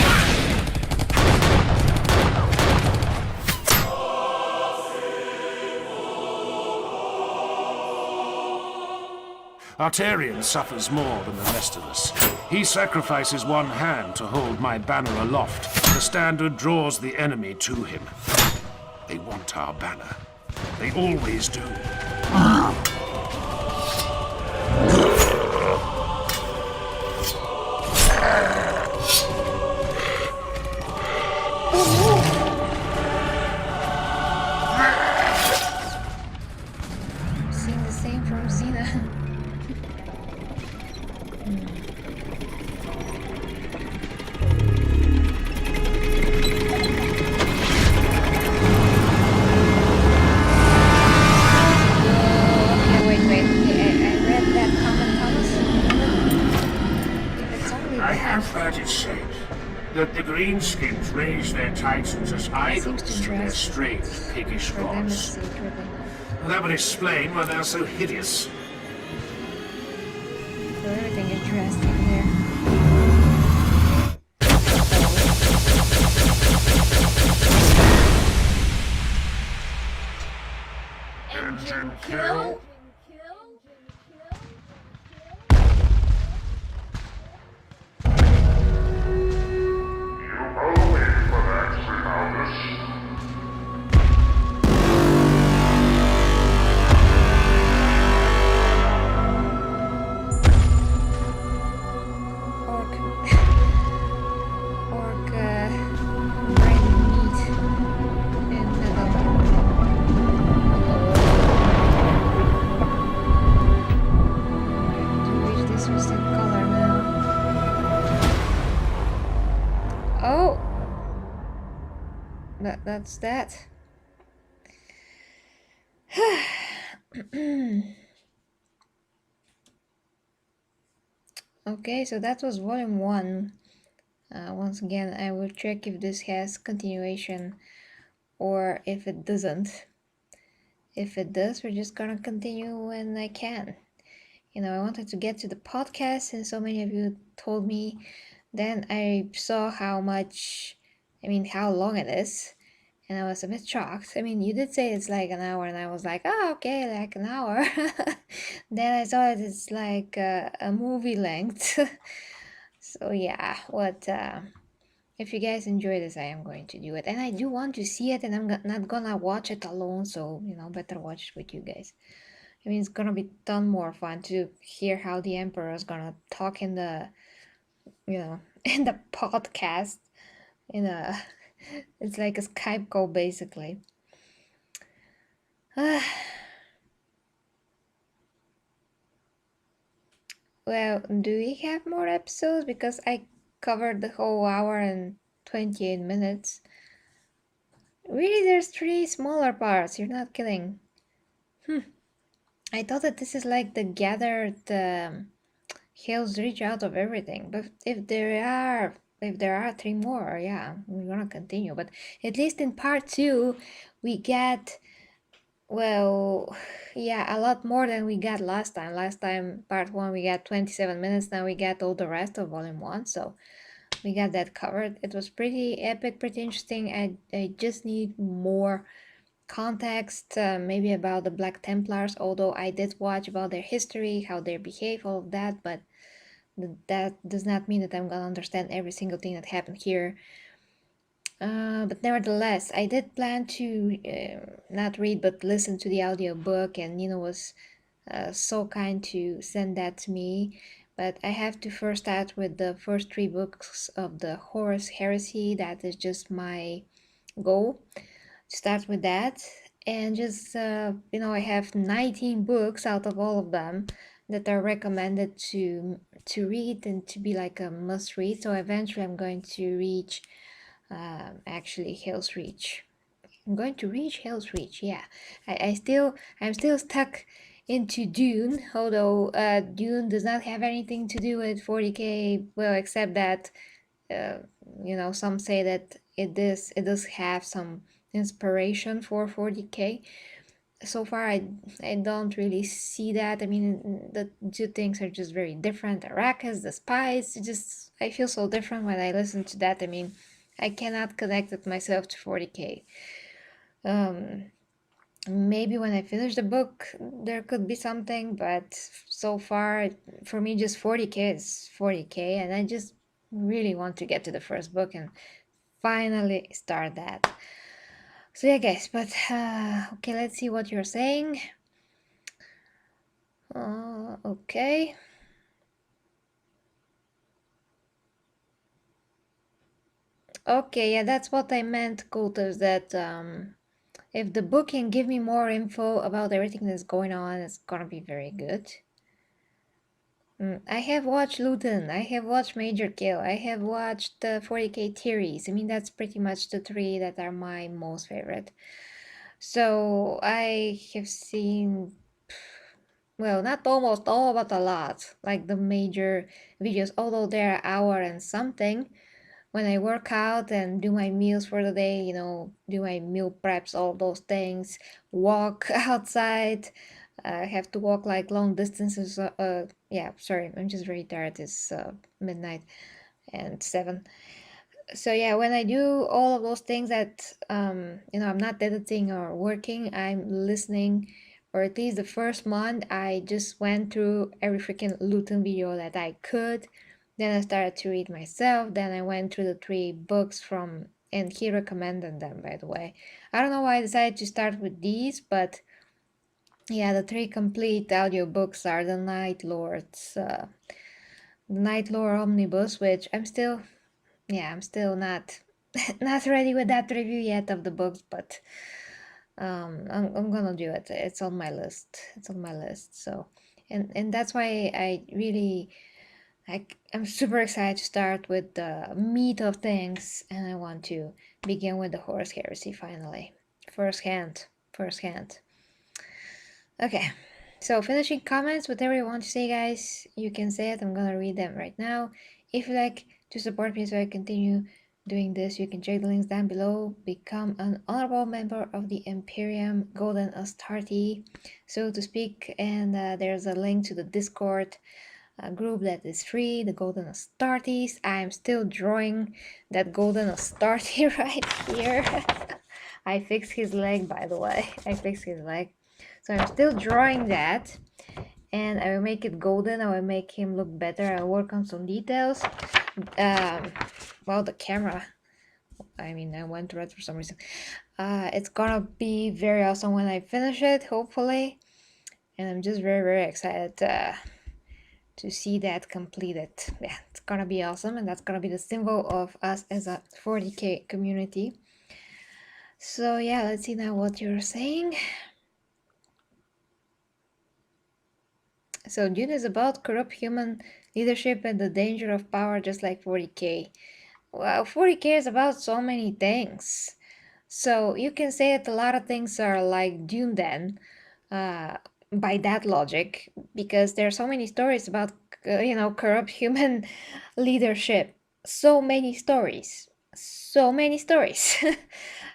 Arterian suffers more than the rest of us. He sacrifices one hand to hold my banner aloft. The standard draws the enemy to him. They want our banner. They always do. Seeing the same from Xena. Okay, wait. I read that comment, Thomas. If it's only I that, have heard it said that the greenskins raise their titans as idols seems to to their dress strange, piggish for them it's gods. sacred enough. That would explain why they're so hideous. For everything interesting there. Engine kill? that's that. Okay, so that was volume 1. Once again, I will check if this has continuation or if it doesn't. If it does, we're just gonna continue when I can. You know, I wanted to get to the podcast, and so many of you told me. Then I saw how long it is, and I was a bit shocked. I mean, you did say it's like an hour, and I was like, oh, okay, like an hour. Then I saw that it's like a movie length. So yeah, if you guys enjoy this, I am going to do it. And I do want to see it, and I'm not gonna watch it alone, so, better watch it with you guys. I mean, it's gonna be a ton more fun to hear how the Emperor is gonna talk in the, in the podcast. It's like a Skype call, basically. Well, do we have more episodes? Because I covered the whole hour and 28 minutes. Really, there's 3 smaller parts. You're not kidding. I thought that this is like the gathered Helsreach out of everything. But if there are 3 more, yeah, we're gonna continue. But at least in part 2, we get, well, yeah, a lot more than we got last time. Last time, part 1, we got 27 minutes. Now we got all the rest of volume 1. So we got that covered. It was pretty epic, pretty interesting. I just need more context, maybe about the Black Templars, although I did watch about their history, how they behave, all of that, but that does not mean that I'm gonna understand every single thing that happened here. But nevertheless, I did plan to not read but listen to the audiobook, and Nina was so kind to send that to me. But I have to first start with the first 3 books of the Horus Heresy. That is just my goal, to start with that. And just, I have 19 books out of all of them that are recommended to read and to be like a must read. So eventually I'm going to reach actually Helsreach. I'm going to reach Helsreach, yeah. I'm still stuck into Dune, although Dune does not have anything to do with 40K, well, except that, some say that it does have some inspiration for 40K. So far, I don't really see that. I mean, the 2 things are just very different. Arrakis, the spies, I feel so different when I listen to that. I mean, I cannot connect it myself to 40K. Maybe when I finish the book, there could be something, but so far, for me, just 40K is 40K, and I just really want to get to the first book and finally start that. So yeah, guys, but okay, let's see what you're saying. Okay. Okay, yeah, that's what I meant, Culters, that if the book can give me more info about everything that's going on, it's gonna be very good. I have watched Luton, I have watched Major Kill, I have watched the 40K theories. I mean, that's pretty much the 3 that are my most favorite. So I have seen, well, not almost all, but a lot, like the major videos, although they're an hour and something. When I work out and do my meals for the day, do my meal preps, all those things, walk outside. I have to walk like long distances. Yeah, sorry, I'm just very tired. It's midnight and 7. So yeah, when I do all of those things that, I'm not editing or working, I'm listening, or at least the first month, I just went through every freaking Luton video that I could. Then I started to read myself. Then I went through the 3 books from, and he recommended them, by the way. I don't know why I decided to start with these, but yeah, the 3 complete audiobooks are the Night Lords, the Night Lord Omnibus, which I'm still not not ready with that review yet of the books, but I'm gonna do it. It's on my list. So, and that's why I really I'm super excited to start with the meat of things, and I want to begin with the Horus Heresy finally. First hand. Okay, so finishing comments, whatever you want to say, guys, you can say it. I'm gonna read them right now. If you like to support me so I continue doing this, you can check the links down below. Become an honorable member of the Imperium Golden Astarte, so to speak, and there's a link to the Discord group that is free, the Golden Astartes. I'm still drawing that Golden Astarte right here. I fixed his leg, by the way. So I'm still drawing that, and I will make it golden. I will make him look better. I'll work on some details. Well, the camera. I mean, I went red for some reason. It's gonna be very awesome when I finish it, hopefully. And I'm just very, very excited to see that completed. Yeah, it's gonna be awesome, and that's gonna be the symbol of us as a 40K community. So yeah, let's see now what you're saying. So Dune is about corrupt human leadership and the danger of power, just like 40K. Well, 40K is about so many things. So you can say that a lot of things are like Dune then, by that logic, because there are so many stories about, corrupt human leadership. So many stories.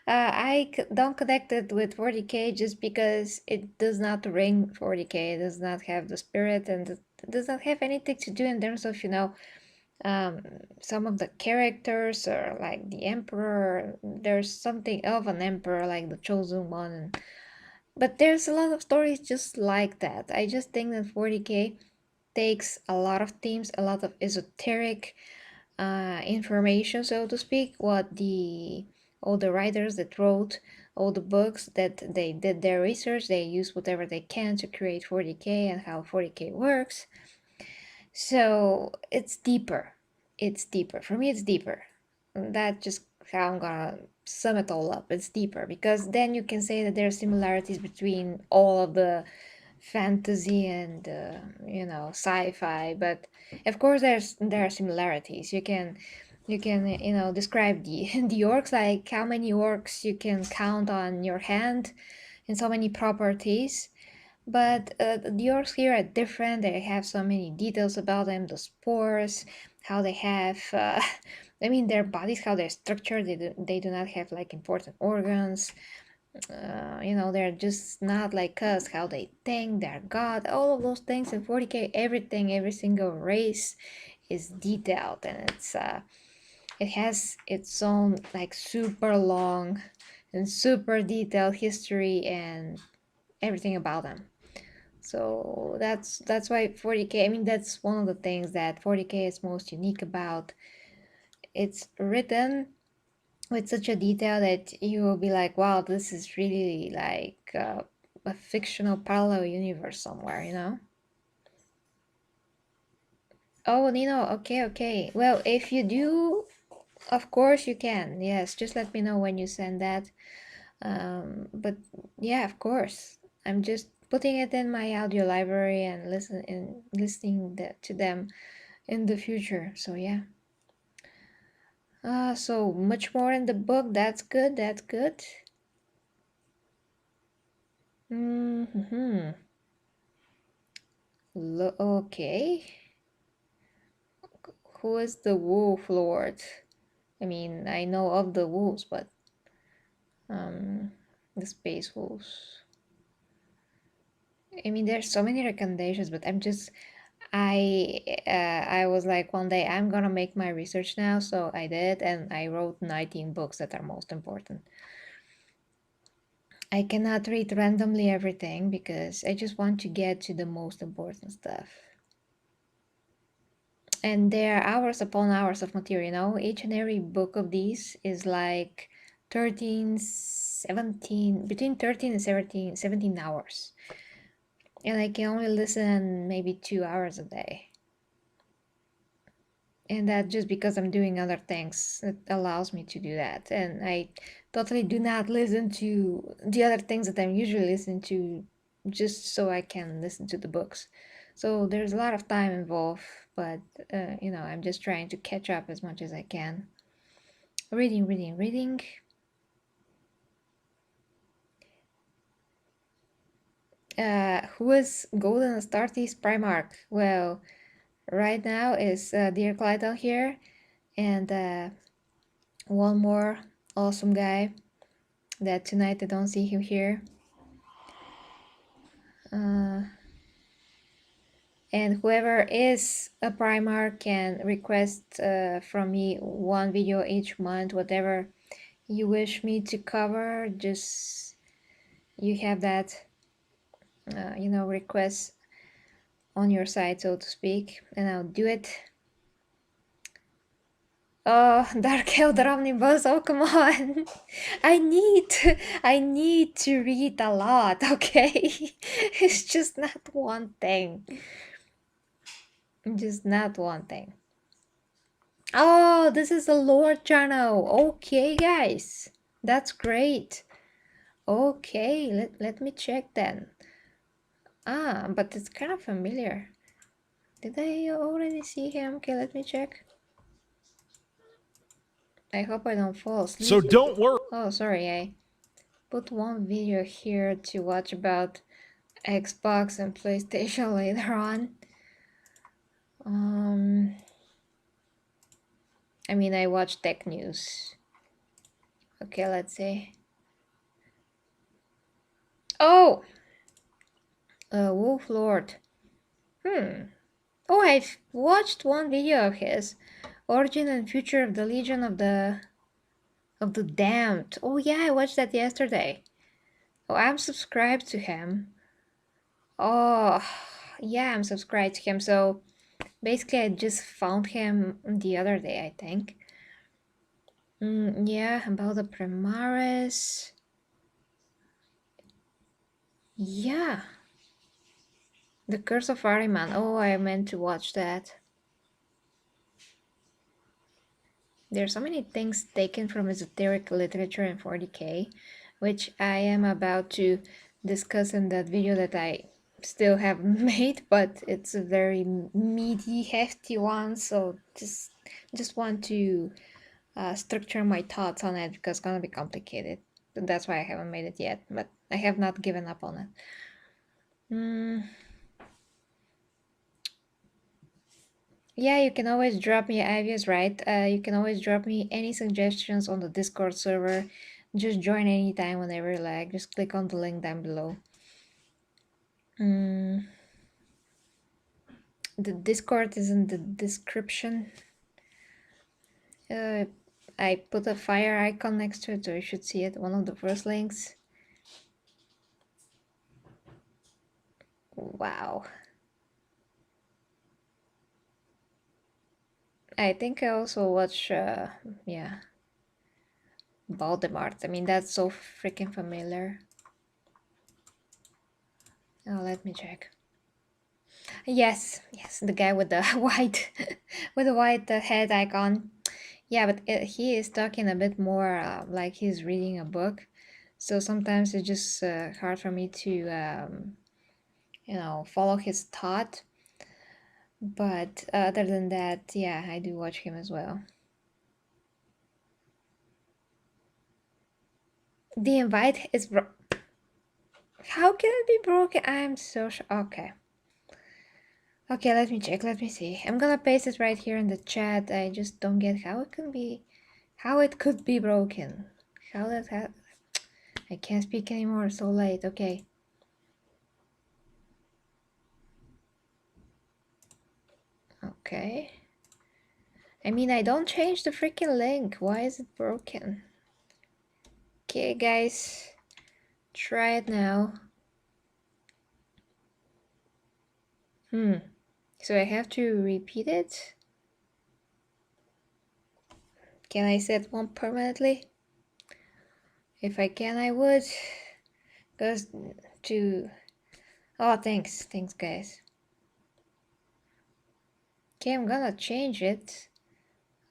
I don't connect it with 40K just because it does not ring 40K. It does not have the spirit, and it does not have anything to do in terms of, some of the characters, or like the emperor. There's something of an emperor, like the chosen one, but there's a lot of stories just like that. I just think that 40K takes a lot of themes, a lot of esoteric information, so to speak, all the writers that wrote all the books, that they did their research, they used whatever they can to create 40K and how 40K works. So it's deeper. For me, it's deeper. That's just how I'm gonna sum it all up. It's deeper because then you can say that there are similarities between all of the fantasy and sci-fi, but of course there are similarities. You can describe the orcs, like how many orcs you can count on your hand, and so many properties. But the orcs here are different. They have so many details about them, the spores, how they have their bodies, how they're structured. They do not have like important organs. They're just not like us, how they think, their god, all of those things. In 40K, everything, every single race is detailed, and it has its own like super long and super detailed history and everything about them. So that's why 40K, that's one of the things that 40K is most unique about. It's written with such a detail that you will be like, wow, this is really like a fictional parallel universe somewhere. Oh, Nino, okay. Well, if you do, of course you can. Yes, just let me know when you send that. But yeah, of course. I'm just putting it in my audio library and listening to them in the future. So yeah. So much more in the book. That's good. Okay. Who is the Wolf Lord? I know of the wolves, but the space wolves. There's so many recommendations, but I was like, one day I'm gonna make my research now, so I did, and I wrote 19 books that are most important. I cannot read randomly everything because I just want to get to the most important stuff. And there are hours upon hours of material, each and every book of these is like 13, 17, between 13 and 17 hours. And I can only listen maybe 2 hours a day. And that just because I'm doing other things, it allows me to do that. And I totally do not listen to the other things that I'm usually listening to just so I can listen to the books. So there's a lot of time involved, but you know, I'm just trying to catch up as much as I can. Reading, reading, reading. Who is Golden Astartes Primarch? Well, right now is Dear Clyde here, and one more awesome guy that tonight I don't see him here. And whoever is a Primarch can request from me one video each month, whatever you wish me to cover. Just you have that, you know, request on your side, so to speak, and I'll do it. Oh, Dark Elder Omnibus, oh come on. I need to read a lot, okay? It's just not one thing. Just not one thing. Oh, this is a lore channel. Okay, guys. That's great. Okay, let me check then. Ah, but it's kind of familiar. Did I already see him? Okay, let me check. I hope I don't fall asleep. So don't worry. Oh, sorry, I put one video here to watch about Xbox and PlayStation later on. I mean, I watch tech news. Okay, let's see. Oh! Wolf Lord. Oh, I've watched one video of his. Origin and Future of the Legion of the Damned. Oh yeah, I watched that yesterday. Oh, I'm subscribed to him. Oh, yeah, I'm subscribed to him. So basically, I just found him the other day, I think. Yeah, about the Primaris. Yeah. The Curse of Ahriman. Oh, I meant to watch that. There are so many things taken from esoteric literature in 40K, which I am about to discuss in that video that I still haven't made, but it's a very meaty, hefty one, so just want to structure my thoughts on it because it's gonna be complicated. That's why I haven't made it yet, but I have not given up on it. Yeah, you can always drop me, Ivy is right. You can always drop me any suggestions on the Discord server. Just join anytime whenever you like. Just click on the link down below. The Discord is in the description. I put a fire icon next to it, so you should see it. One of the first links. Wow. I think I also watch, yeah, Voldemort. I mean, that's so freaking familiar. Oh, let me check. Yes, the guy with the white, with the white head icon. Yeah, but he is talking a bit more like he's reading a book. So sometimes it's just hard for me to, you know, follow his thought. But other than that, yeah, I do watch him as well. The invite is how can it be broken? I'm so okay. Okay, let me check. Let me see. I'm gonna paste it right here in the chat. I just don't get how it could be broken. How that I can't speak anymore. It's so late. Okay. Okay. I mean, I don't change the freaking link. Why is it broken? Okay, guys. Try it now. So I have to repeat it? Can I set one permanently? If I can, I would. Goes to... Oh, thanks. Thanks, guys. Okay, I'm gonna change it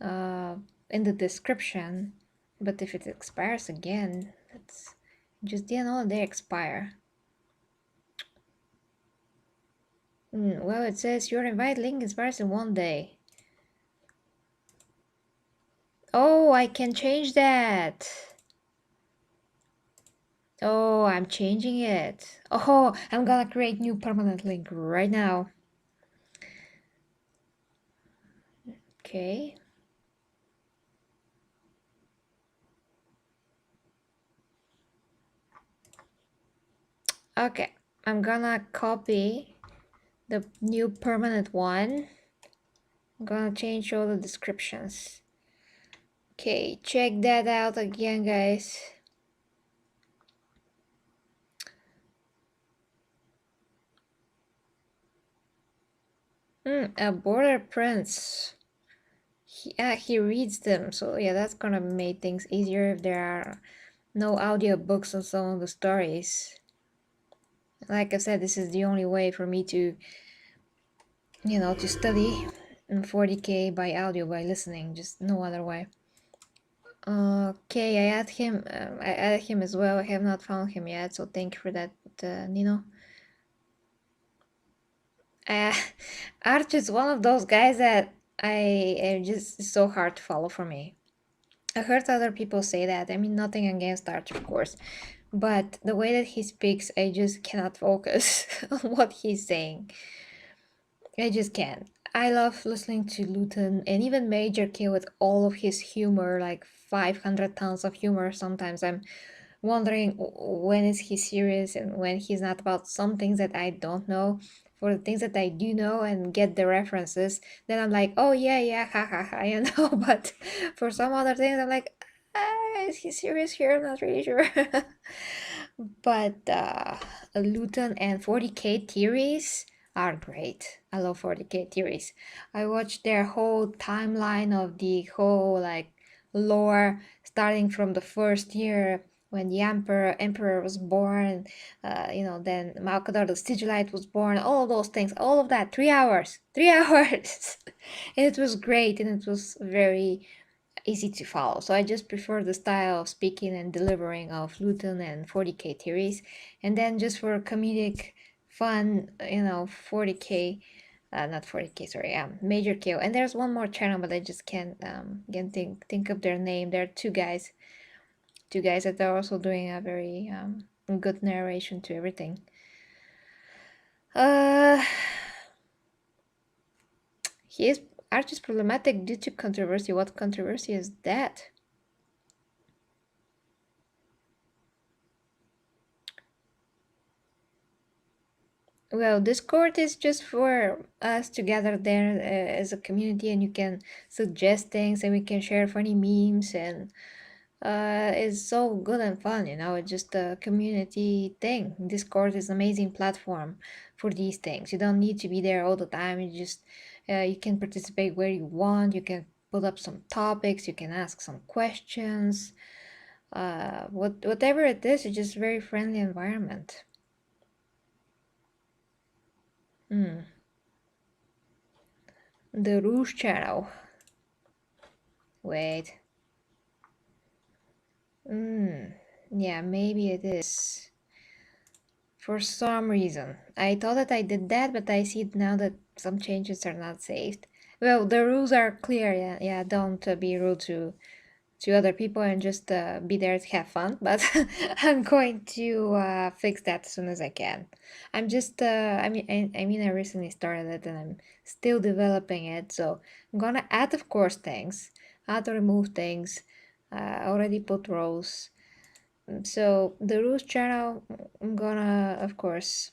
in the description. But if it expires again, that's just didn't know they expire. Well, it says your invite link expires in 1 day. Oh, I can change that. Oh, I'm changing it. Oh, I'm gonna create new permanent link right now. Okay. Okay, I'm gonna copy the new permanent one. I'm gonna change all the descriptions. Okay, check that out again, guys. A border prince. He reads them, so yeah, that's gonna make things easier if there are no audiobooks on some of the stories. Like I said, this is the only way for me to, to study in 40K by audio, by listening, just no other way. Okay, I added him as well. I have not found him yet, so thank you for that, Nino. Arch is one of those guys that I just so hard to follow for me. I heard other people say that. I mean, nothing against Arch, of course, but the way that he speaks, I just cannot focus on what he's saying. I just can't. I love listening to Luton and even Major K with all of his humor, like 500 tons of humor. Sometimes I'm wondering when is he serious and when he's not, about some things that I don't know. For the things that I do know and get the references, then I'm like, oh yeah, ha ha ha, But for some other things, I'm like, is he serious here? I'm not really sure. But Luton and 40K theories are great. I love 40K theories. I watched their whole timeline of the whole lore, starting from the first year when the emperor was born, then Malkador the Sigillite was born, all of those things, all of that, 3 hours. It was great, and it was very easy to follow. So I just prefer the style of speaking and delivering of Luton and 40K theories. And then just for comedic fun, 40K, not 40K, sorry, Major K. And there's one more channel, but I just can't think of their name. There are two guys that are also doing a very good narration to everything. He is Arch is problematic due to controversy. What controversy is that? Well, Discord is just for us to gather there as a community, and you can suggest things, and we can share funny memes, and it's so good and fun, it's just a community thing. Discord is an amazing platform for these things. You don't need to be there all the time. You just you can participate where you want. You can put up some topics. You can ask some questions. Whatever it is, it's just a very friendly environment. The Rouge channel. Wait. Yeah, maybe it is. For some reason. I thought that I did that, but I see now that some changes are not saved. Well, the rules are clear, yeah, don't be rude to other people and just be there to have fun, but I'm going to fix that as soon as I can. I'm just I recently started it and I'm still developing it, so I'm gonna add, of course, things, how to remove things, already put roles. So the rules channel, I'm gonna, of course,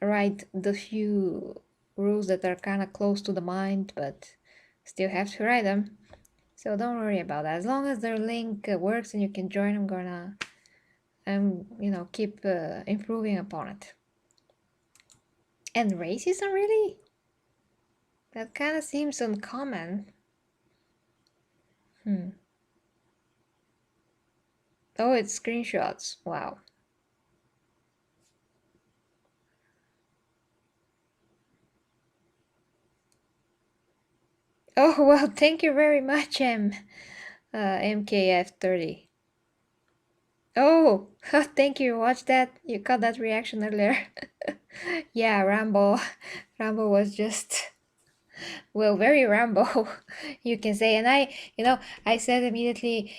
write the few rules that are kind of close to the mind, but still have to write them. So don't worry about that. As long as their link works and you can join, I'm gonna, keep improving upon it. And racism, really? That kind of seems uncommon. Oh, it's screenshots. Wow. Oh, well, thank you very much, MKF30. Oh, thank you. Watch that. You got that reaction earlier. Yeah, Rambo. Rambo was just, well, very Rambo, you can say. And I said immediately,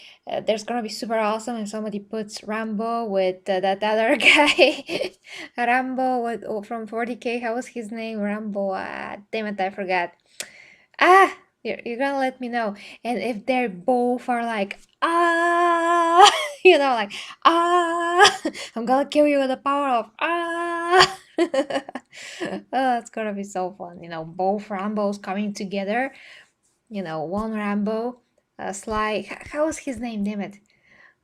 there's gonna be super awesome if somebody puts Rambo with that other guy, Rambo with from 40K. How was his name? Rambo. Damn it, I forgot. Ah, you're gonna let me know. And if they're both are like, like, I'm gonna kill you with the power of Oh, it's gonna be so fun. Both Rambos coming together. One Rambo, Sly. How was his name? Damn it.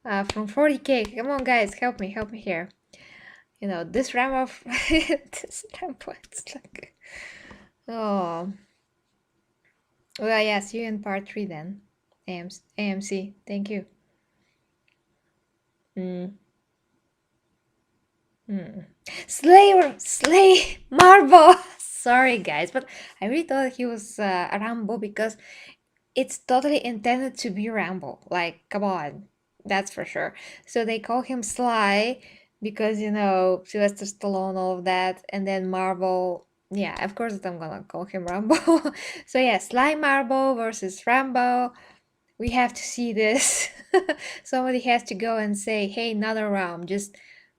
From 40K. Come on, guys, help me here. This Rambo, this Rambo. It's like, oh. Well, yeah, see you in part 3 then. AMC, thank you. Slay Marvel! Sorry, guys, but I really thought he was Rambo because it's totally intended to be Rambo. Like, come on, that's for sure. So they call him Sly because, Sylvester Stallone, all of that, and then Marvel. Yeah, of course I'm gonna call him Rambo. So yeah, Sly Marvel versus Rambo. We have to see this. Somebody has to go and say, hey, another round. Just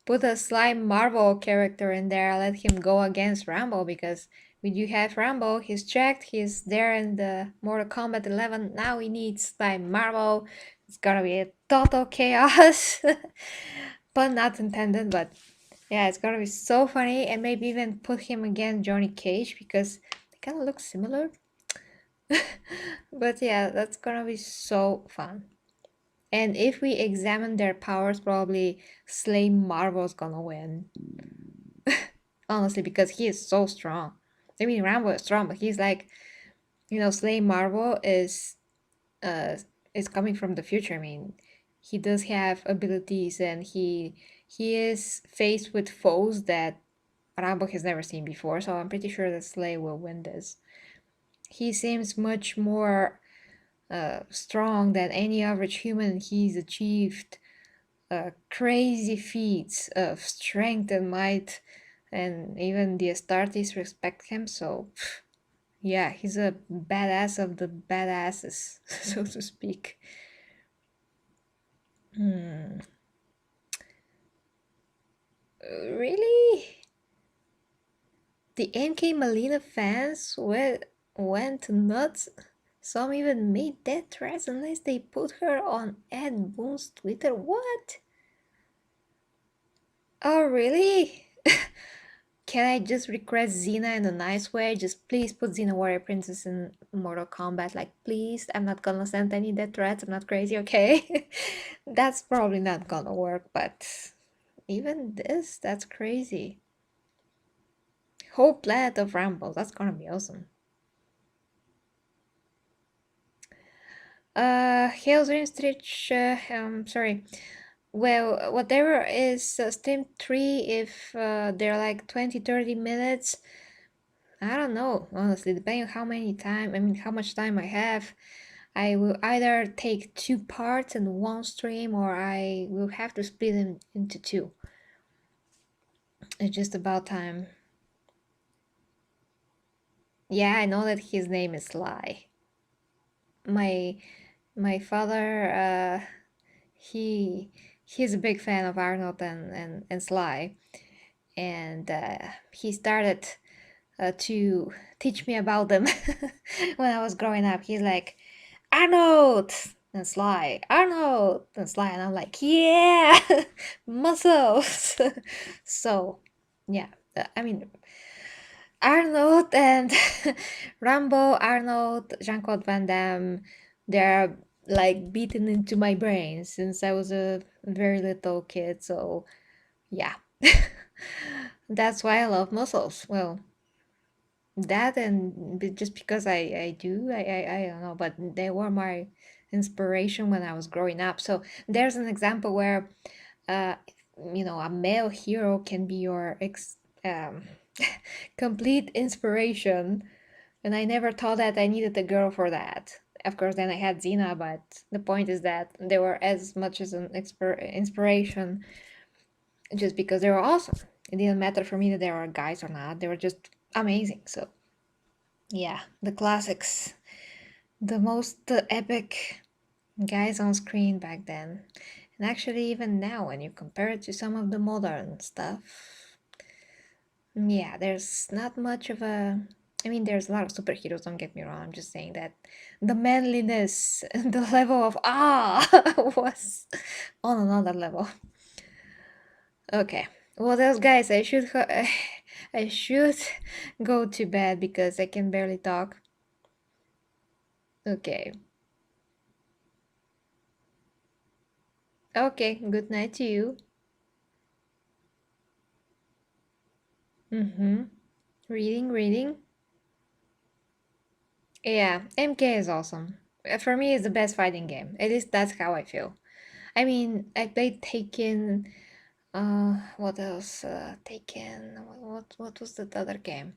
put a Sly Marvel character in there. Let him go against Rambo because we do have Rambo. He's checked. He's there in the Mortal Kombat 11. Now we need Sly Marvel. It's gonna be a total chaos. Pun not intended, but yeah, it's gonna be so funny. And maybe even put him against Johnny Cage because they kind of look similar. But yeah, that's gonna be so fun. And if we examine their powers, probably Slay Marvel's gonna win. Honestly, because he is so strong. I mean, Rambo is strong, but he's like, Slay Marvel is coming from the future. I mean, he does have abilities, and he is faced with foes that Rambo has never seen before. So I'm pretty sure that Slay will win this. He seems much more strong than any average human. He's achieved crazy feats of strength and might, and even the Astartes respect him. So yeah, he's a badass of the badasses, so to speak. Really? The MK Melina fans went nuts. Some even made death threats unless they put her on Ed Boon's Twitter. What? Oh, really? Can I just request Xena in a nice way? Just please put Xena Warrior Princess in Mortal Kombat. Like, please. I'm not gonna send any death threats. I'm not crazy, okay? That's probably not gonna work, but even this, that's crazy. Whole planet of Rambo. That's gonna be awesome. Helsreach, sorry. Well, whatever is stream 3, if they're like 20-30 minutes, I don't know, honestly, depending on how much time I have, I will either take 2 parts in one stream, or I will have to split them into 2. It's just about time. Yeah, I know that his name is Sly. My father, he's a big fan of Arnold and Sly, and he started to teach me about them when I was growing up. He's like, Arnold and Sly, Arnold and Sly, and I'm like, yeah, muscles. So yeah, I mean, Arnold and Rambo, Arnold, Jean-Claude Van Damme, they're like beaten into my brain since I was a very little kid. So yeah, that's why I love muscles. Well, that, and just because I don't know, but they were my inspiration when I was growing up. So there's an example where a male hero can be your complete inspiration, and I never thought that I needed a girl for that. Of course, then I had Xena, but the point is that they were as much as an inspiration just because they were awesome. It didn't matter for me that they were guys or not. They were just amazing. So yeah, the classics, the most epic guys on screen back then. And actually even now when you compare it to some of the modern stuff, yeah, there's not much of a, I mean, there's a lot of superheroes, don't get me wrong. I'm just saying that the manliness and the level of was on another level. Okay. What else, guys? I should go to bed because I can barely talk. Okay. Okay, good night to you. Reading. Yeah, MK is awesome. For me, it's the best fighting game. At least that's how I feel. I mean, I played Taken. What else? Taken. What was that other game?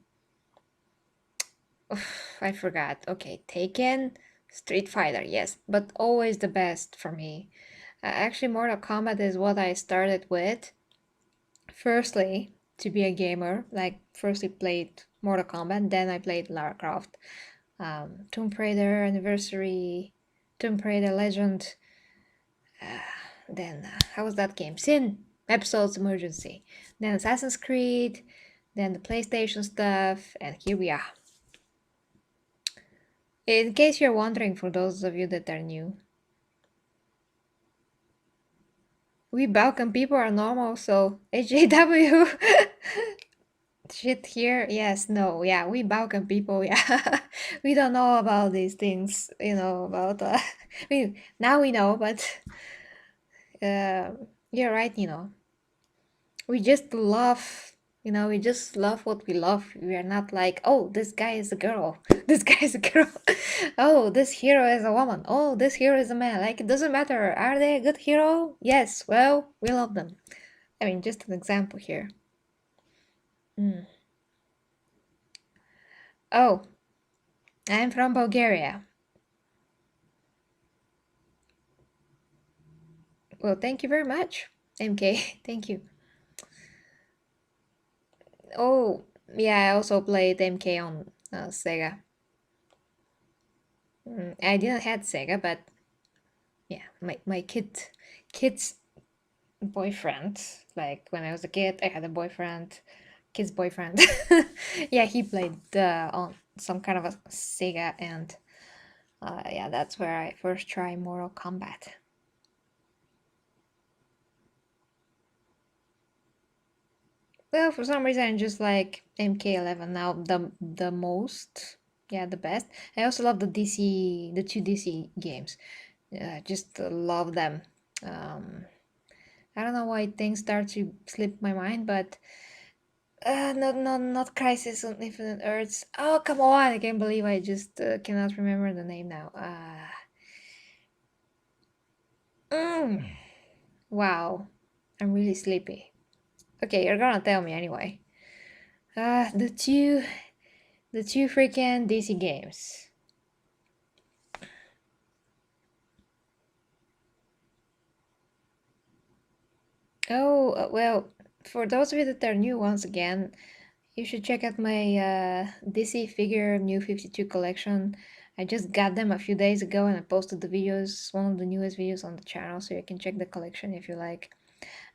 Oof, I forgot. Okay, Taken, Street Fighter. Yes, but always the best for me. Actually, Mortal Kombat is what I started with. Firstly, to be a gamer, like firstly played Mortal Kombat, then I played Lara Croft, Tomb Raider Anniversary, Tomb Raider Legend. Then how was that game? Sin Episodes Emergency. Then Assassin's Creed. Then the PlayStation stuff, and here we are. In case you're wondering, for those of you that are new, we Balkan people are normal, so HJW. Shit here, yes, no, yeah, we Balkan people, yeah, we don't know about these things, about, I mean, now we know, but, you're right, we just love, we just love what we love. We are not like, oh, this guy is a girl, this guy is a girl, oh, this hero is a woman, oh, this hero is a man, like, it doesn't matter, are they a good hero? Yes, well, we love them. I mean, just an example here. Oh, I'm from Bulgaria. Well, thank you very much, MK. Thank you. Oh, yeah, I also played MK on Sega. I didn't had Sega, but yeah, my kid's boyfriend. Like when I was a kid, I had a boyfriend, kid's boyfriend. Yeah, he played on some kind of a Sega, and yeah, that's where I first tried Mortal Kombat. Well, for some reason, I just like MK11 now the most. Yeah, the best. I also love the two DC games. Just love them. I don't know why things start to slip my mind, but not Crisis on Infinite Earths. Oh, come on! I can't believe I just cannot remember the name now. Wow, I'm really sleepy. Okay, you're gonna tell me anyway. The two freaking DC games. Oh, well, for those of you that are new, once again, you should check out my DC figure New 52 collection. I just got them a few days ago and I posted the videos, one of the newest videos on the channel, so you can check the collection if you like.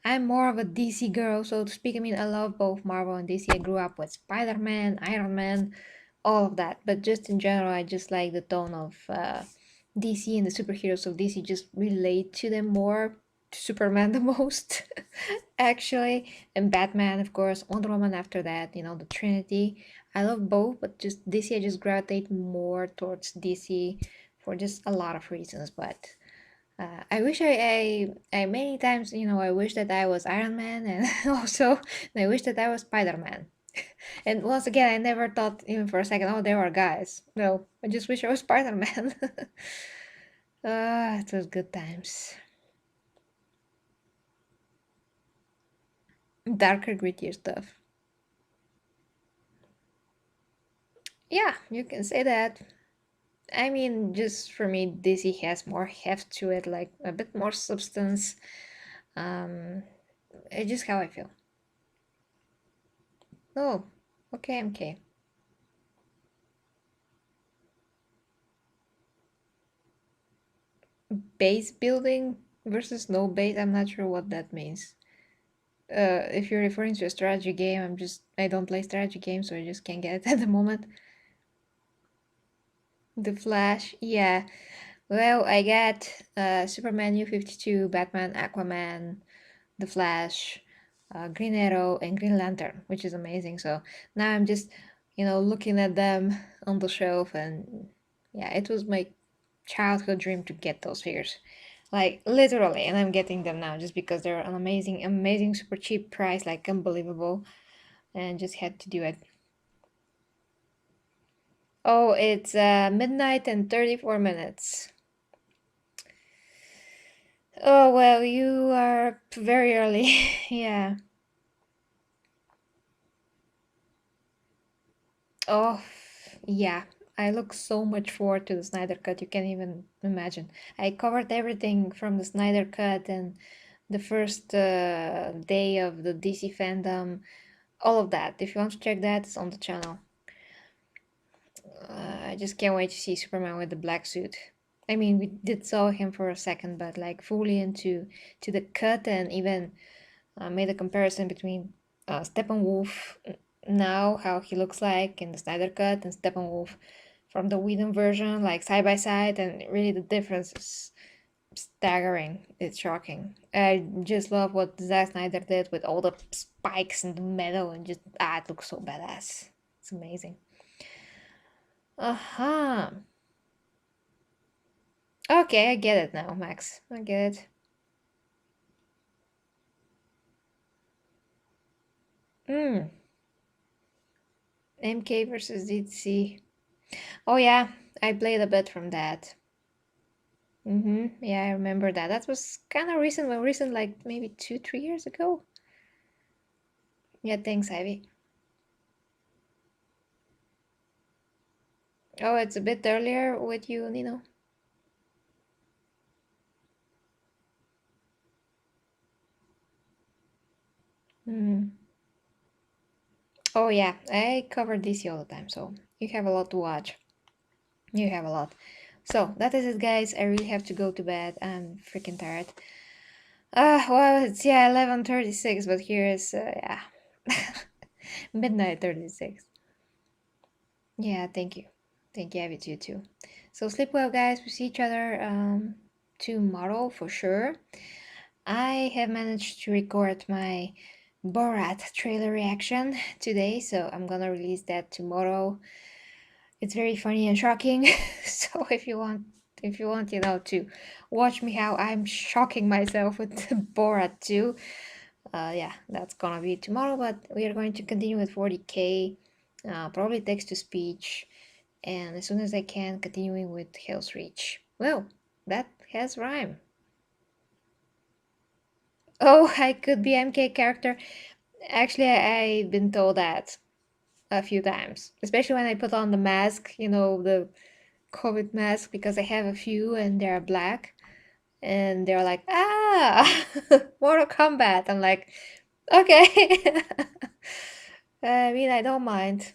I'm more of a DC girl, so to speak. I mean, I love both Marvel and DC. I grew up with Spider-Man, Iron Man, all of that, but just in general, I just like the tone of DC, and the superheroes of DC just relate to them more. To Superman the most, actually, and Batman, of course, Wonder Woman after that, the Trinity. I love both, but just DC, I just gravitate more towards DC for just a lot of reasons, but I wish I many times, I wish that I was Iron Man, and also I wish that I was Spider-Man. And once again, I never thought even for a second, oh, they were guys. No, I just wish I was Spider-Man. It was good times. Darker, grittier stuff. Yeah, you can say that. I mean, just for me, DC has more heft to it, like a bit more substance. It's just how I feel. Oh, okay, MK. Base building versus no base. I'm not sure what that means. If you're referring to a strategy game, I don't play strategy games, so I just can't get it at the moment. The Flash, yeah. Well, I got Superman New 52, Batman, Aquaman, The Flash, Green Arrow, and Green Lantern, which is amazing. So now I'm just, looking at them on the shelf, and yeah, it was my childhood dream to get those figures. Like literally, and I'm getting them now just because they're an amazing, amazing, super cheap price, like unbelievable, and just had to do it. Oh, it's midnight and 34 minutes. Oh, well, you are very early. Yeah. Oh, yeah. I look so much forward to the Snyder Cut, you can't even imagine. I covered everything from the Snyder Cut and the first day of the DC fandom, all of that. If you want to check that, it's on the channel. I just can't wait to see Superman with the black suit. I mean, we did saw him for a second, but like fully into the cut, and even made a comparison between Steppenwolf now, how he looks like in the Snyder Cut, and Steppenwolf from the Whedon version, like side by side, and really the difference is staggering. It's shocking. I just love what Zack Snyder did with all the spikes and the metal, and just it looks so badass. It's amazing. Uh-huh. Okay, I get it now, Max. I get it. MK versus DC. Oh yeah, I played a bit from that. Yeah, I remember that. That was kind of recent, like maybe 2, 3 years ago. Yeah, thanks, Ivy. Oh, it's a bit earlier with you, Nino. Oh yeah, I cover DC all the time, so you have a lot to watch. You have a lot. So that is it, guys. I really have to go to bed. I'm freaking tired. Well, it's 11:36, but here is yeah, midnight 36. Yeah, thank you, Abby, you too. So sleep well, guys. We see each other tomorrow for sure. I have managed to record my Borat trailer reaction today, so I'm gonna release that tomorrow. It's very funny and shocking. So if you want, to watch me how I'm shocking myself with Borat 2, yeah, that's gonna be tomorrow. But we are going to continue with 40K, probably text to speech, and as soon as I can, continuing with Helsreach. Well, that has rhyme. Oh, I could be MK character. Actually, I've been told that a few times, especially when I put on the mask, the COVID mask, because I have a few and they're black, and they're like, Mortal Kombat. I'm like, okay. I mean, I don't mind.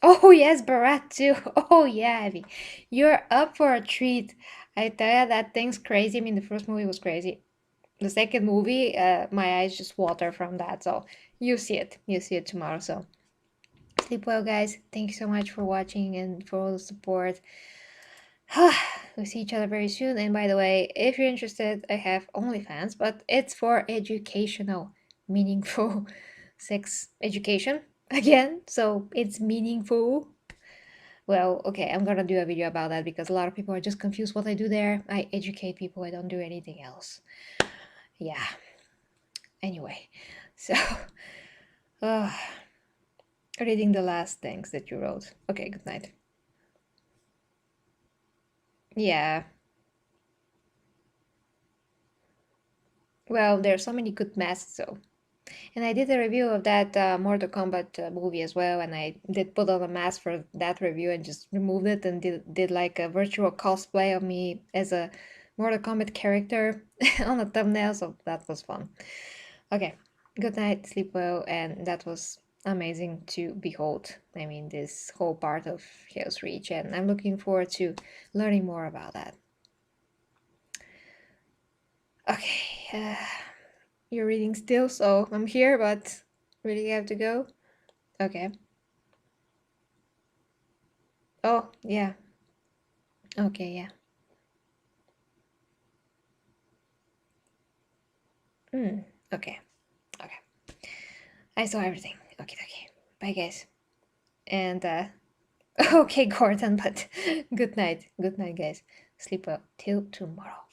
Oh yes, Barat too. Oh yeah, Abby, you're up for a treat. I tell you, that thing's crazy. I mean, the first movie was crazy. The second movie, my eyes just water from that. So you see it. Tomorrow. So sleep well, guys. Thank you so much for watching and for all the support. We'll see each other very soon. And by the way, if you're interested, I have OnlyFans, but it's for educational, meaningful sex education again. So it's meaningful. Well, okay, I'm gonna do a video about that because a lot of people are just confused what I do there. I educate people, I don't do anything else. Yeah. Anyway, so reading the last things that you wrote. Okay, good night. Yeah. Well, there are so many good masks, so. And I did a review of that Mortal Kombat movie as well, and I did put on a mask for that review and just removed it and did like a virtual cosplay of me as a Mortal Kombat character on a thumbnail, so that was fun. Okay, good night, sleep well, and that was amazing to behold. I mean, this whole part of Helsreach, and I'm looking forward to learning more about that. Okay, you're reading still, so I'm here, but really have to go. Okay. Oh, yeah. Okay, yeah. Okay. Okay. I saw everything. Okay, okay. Bye, guys. And, okay, Gordon, but good night. Good night, guys. Sleep well till tomorrow.